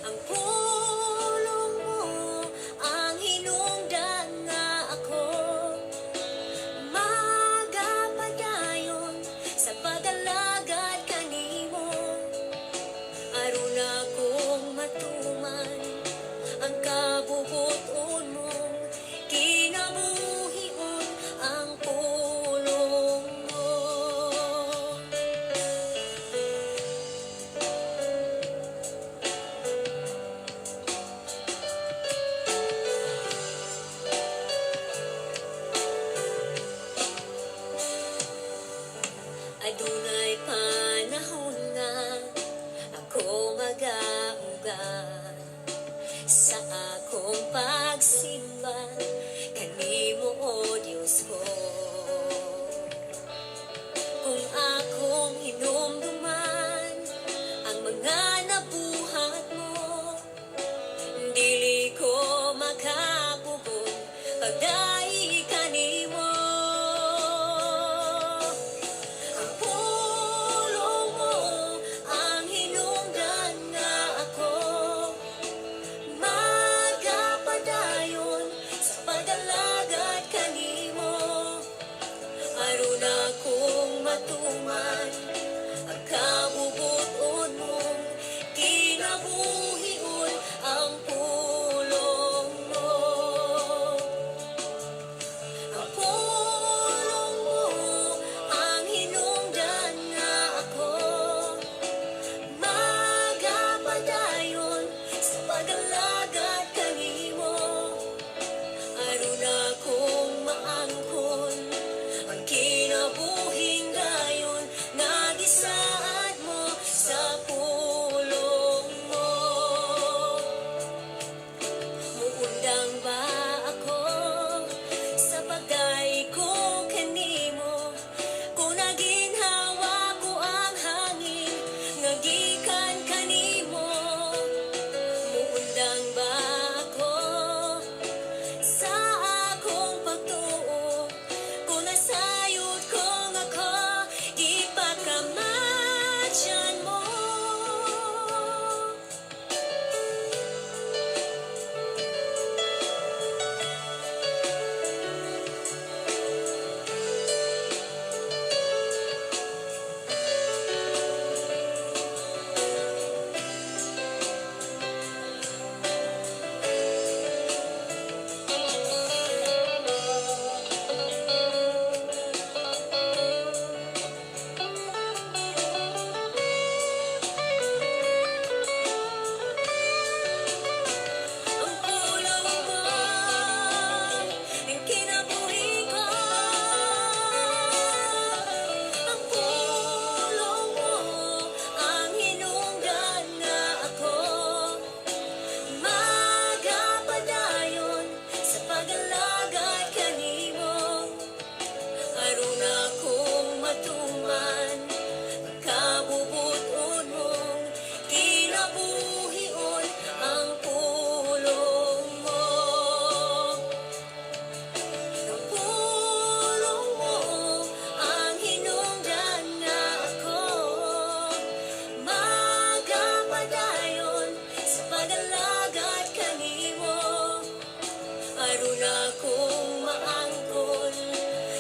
Ang pulong mo ang hinungdan nga ako, magapadayon sa pag-alagad kanimo. Aron akong matuman ang kabubuton mong kinabuhion, ang pulong mo. Adunay panahon nga ako magauga sa akong pagsimba kanimo, o Diyos ko. Kung akong hinumduman ang mga nabuhat mo, dili ko makapugon pagdai kanimo. Ang pulong mo ang hinungdan nga ako, magapadayon sa pag-alagad kanimo. Aron akong matuman ang kabubuton mong kinabuhion, ang pulong mo. Ang pulong mo ang hinungdan nga ako, magapadayon sa pag-alagad kanimo. Aron akong maangkon ang kinabuhing dayon, nagisaad mo sa pulong mo. Muundang ba ako sa pagdai ko kanimo, kung naginhawa ko ang hangin nga gikan kanimo? Muundang ba ako sa akong pagtuo, kung nasayod kong ako ipakamatyan mo? Ang pulong mo ang kinabuhi ko, ang pulong mo ang hinungdan nga ako, magapadayon sa pag-alagad kanimo. Aron akong matuman ang kabubuton mong kinabuhion, ang pulong mo. Ang pulong mo ang hinungdan nga ako, magapadayon sa pag-alagad kanimo. Aron akong maangkon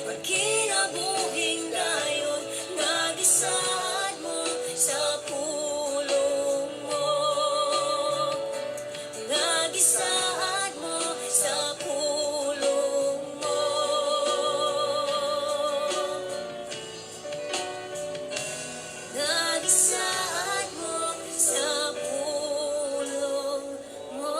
ang kinabuhing dayon, nagisaad mo sa pulong mo. Nagisaad mo sa pulong mo. Nagisaad mo sa pulong mo.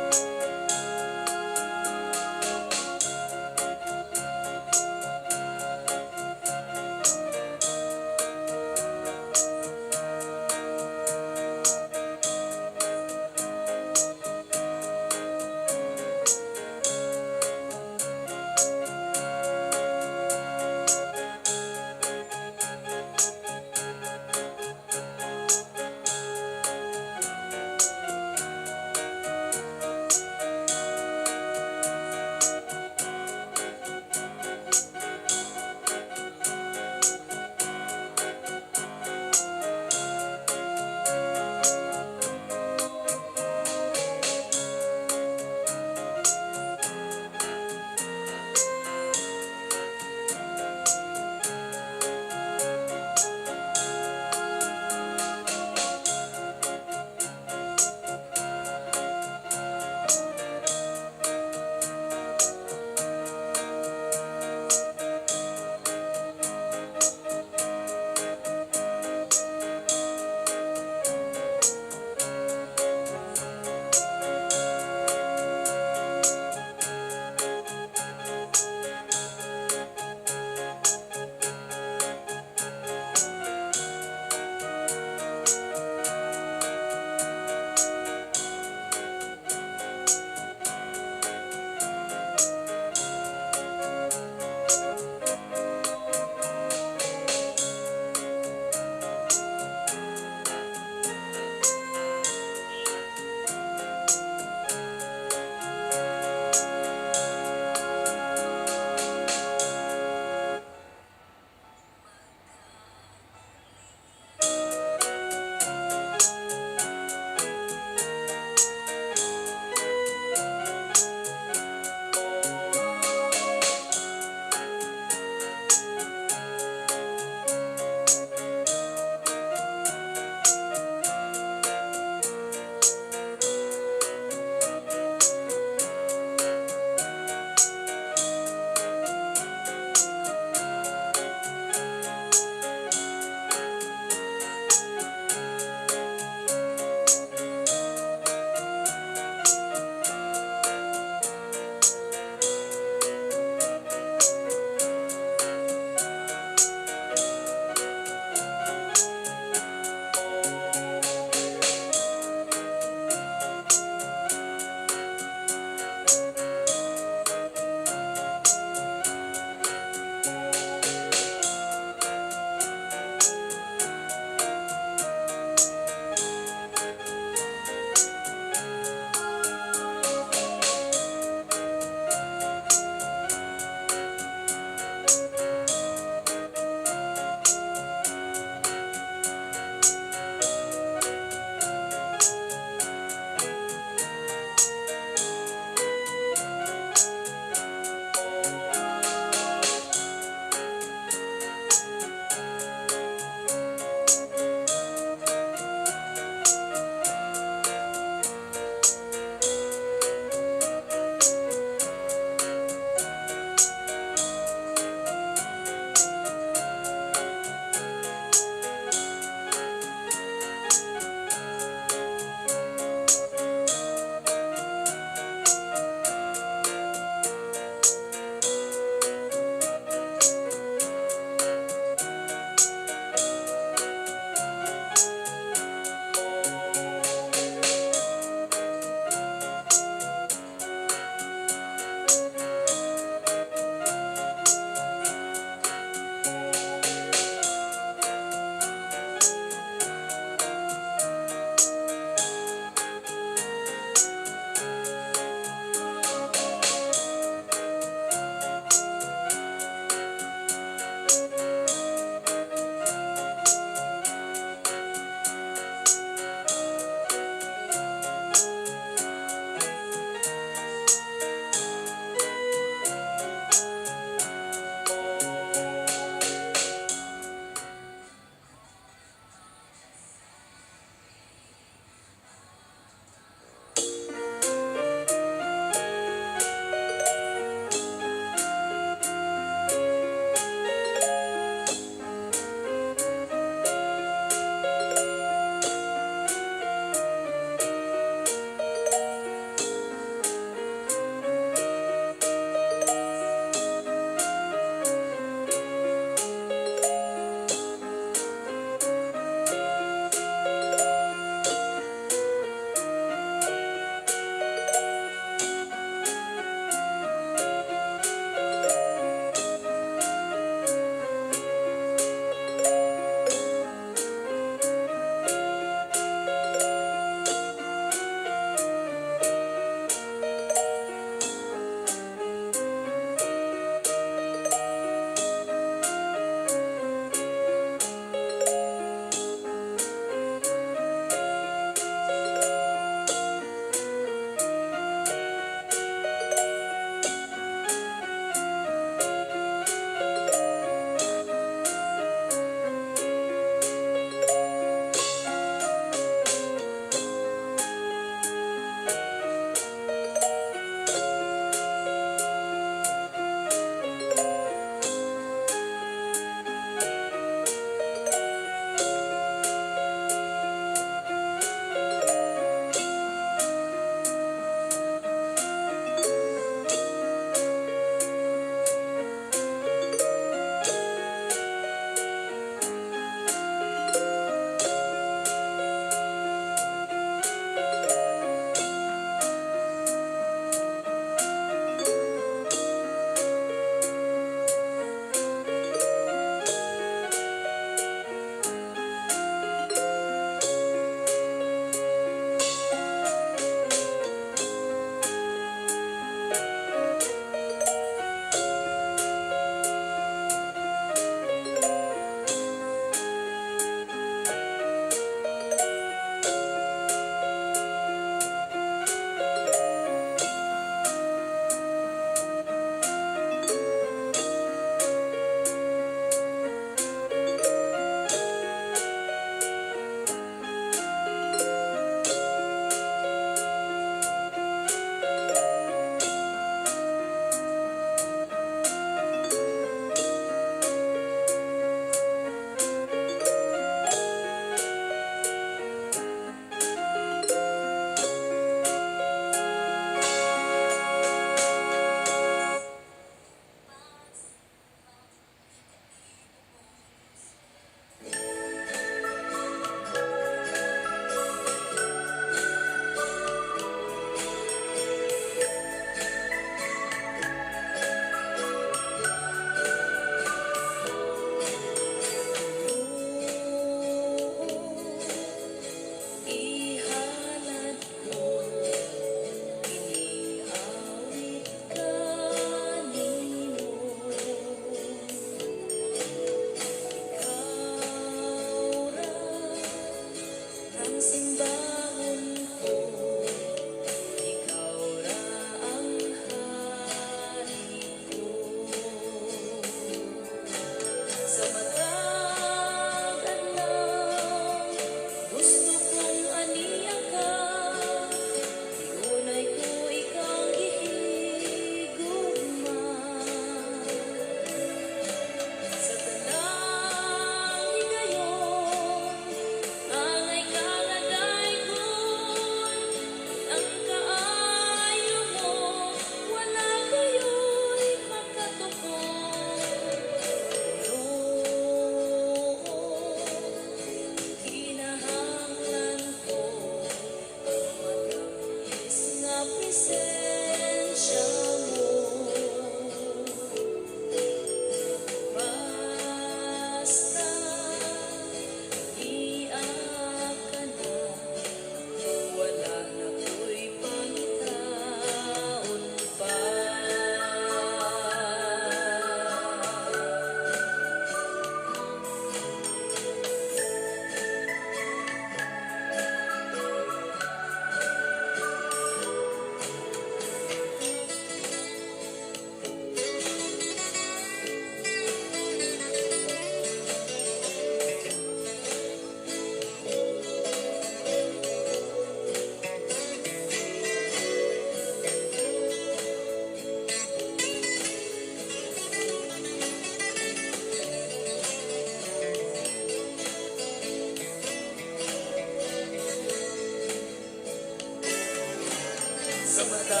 sa mata.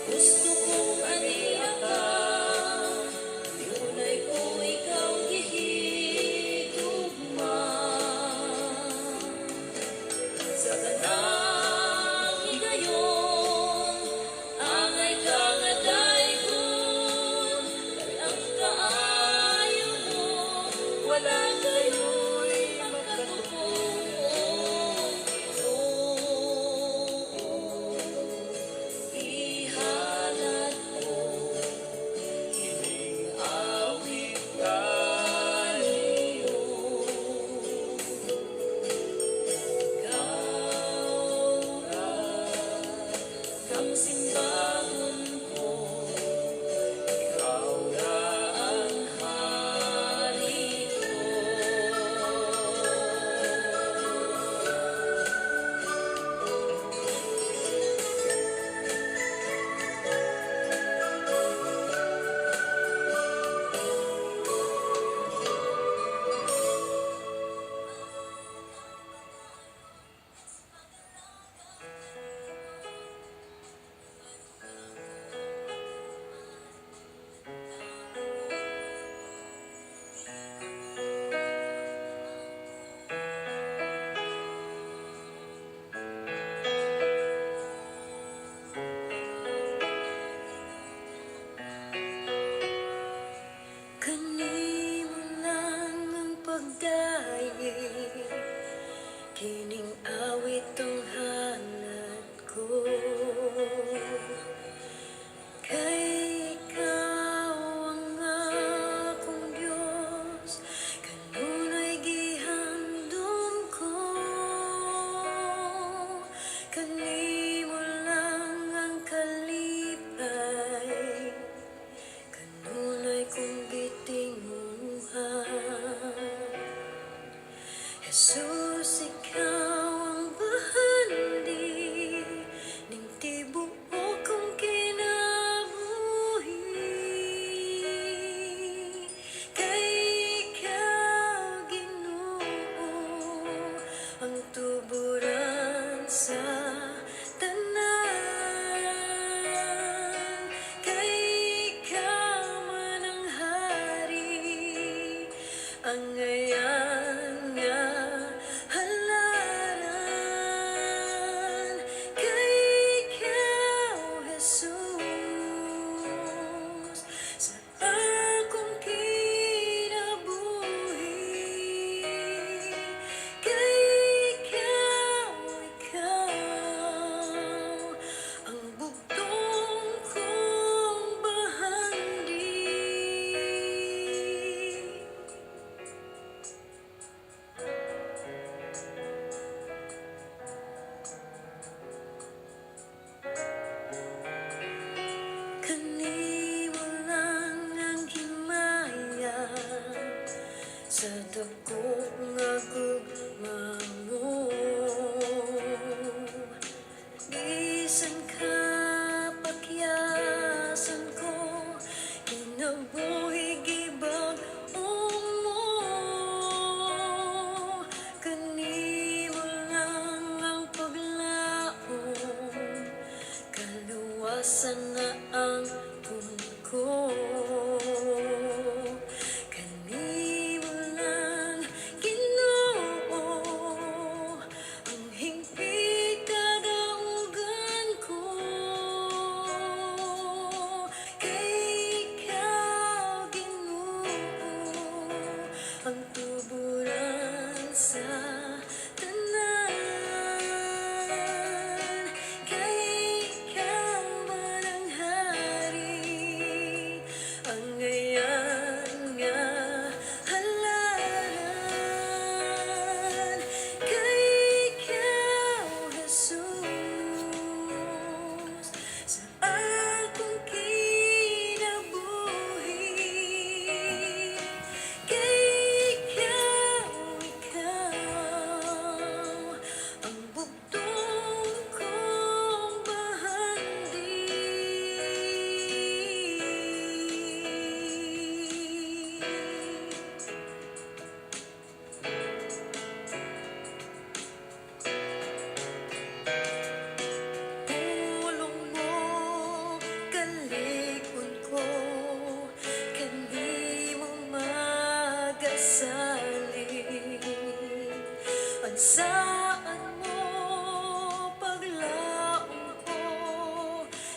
Gusto kong aniyak ka, tunay ko ikaw gihigugma. Sa kanang higayon, angay ka nga dayon, ang kaayo mo, wala kayo'y ihalad ko, Hiling awit kaniyo. kang simbahan ko, Ikaw na ang hari ko. Kanimo lang ang pagdaig, kining awit ang hanad ko. Kay ikaw ang akong Diyos, kanunay gihandom ko. Kanimo lang ang kalipay, kanunay kong gitinguhan. Jesus, ikaw ang bahandi ning tibuok kong kinabuhi. Kay ikaw, Ginoo, ang tuburan sa tanan. Kay ikaw man ang hari, ang ngayon nga halaran. Kay ikaw, Jesus, sa akong kinabuhi. Kay ikaw ang bugtong kong bahandi. Kanimo lang ang himaya sa dako nga gugma mo. Bisan ka pakyasan ko, kinabuhi gibag-ong mo. Kanimo lang ang paglaom, kaluwasan na ang ko. Kanimo lang, Ginoo, ang hingpit kadaugan ko. Kay ikaw, Ginoo, ang tuburan sa tanan. Kay ikaw man ang hari, ang ngayon nga halaran. Kay ikaw, Jesus, sa akong kinabuhi. Kay saling ansaan mo paglaong ko,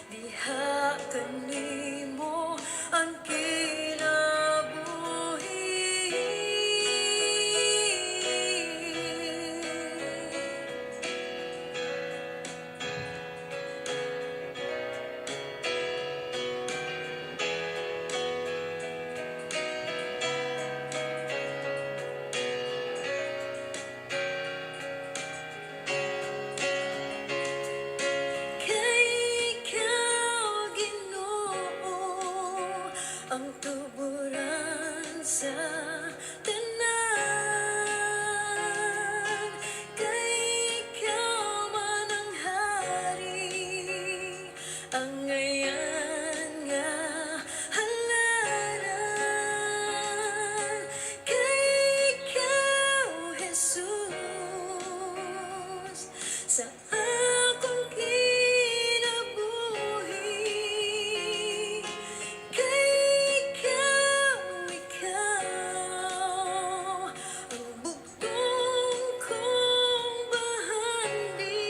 diha kanimo ang kinabuhi. Kay ikaw, Ginoo, ang tuburan sa tanan. Kay ikaw man ang hari, ang ngayon nga halaran. Kay ikaw, Jesus, sa akong kinabuhi. Kay ikaw, ang bugtong kong bahandi.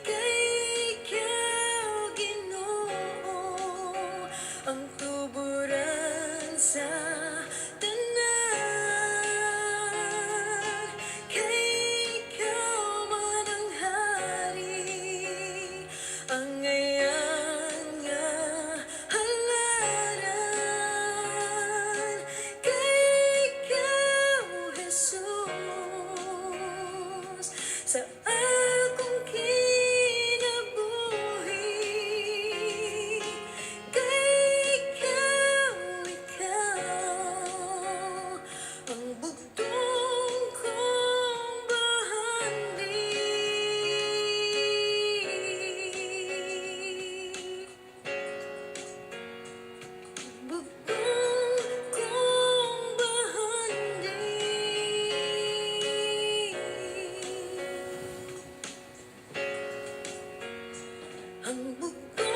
Kay ikaw, Ginoo, ang tuburan sa tanan. Kay ikaw man ang hari, ang ngayon nga halaran. Kay ikaw, Jesus, sa akong kinabuhi. Kay ikaw, ang bugtong kong bahandi. Bugtong kong bahandi. Ang bugtong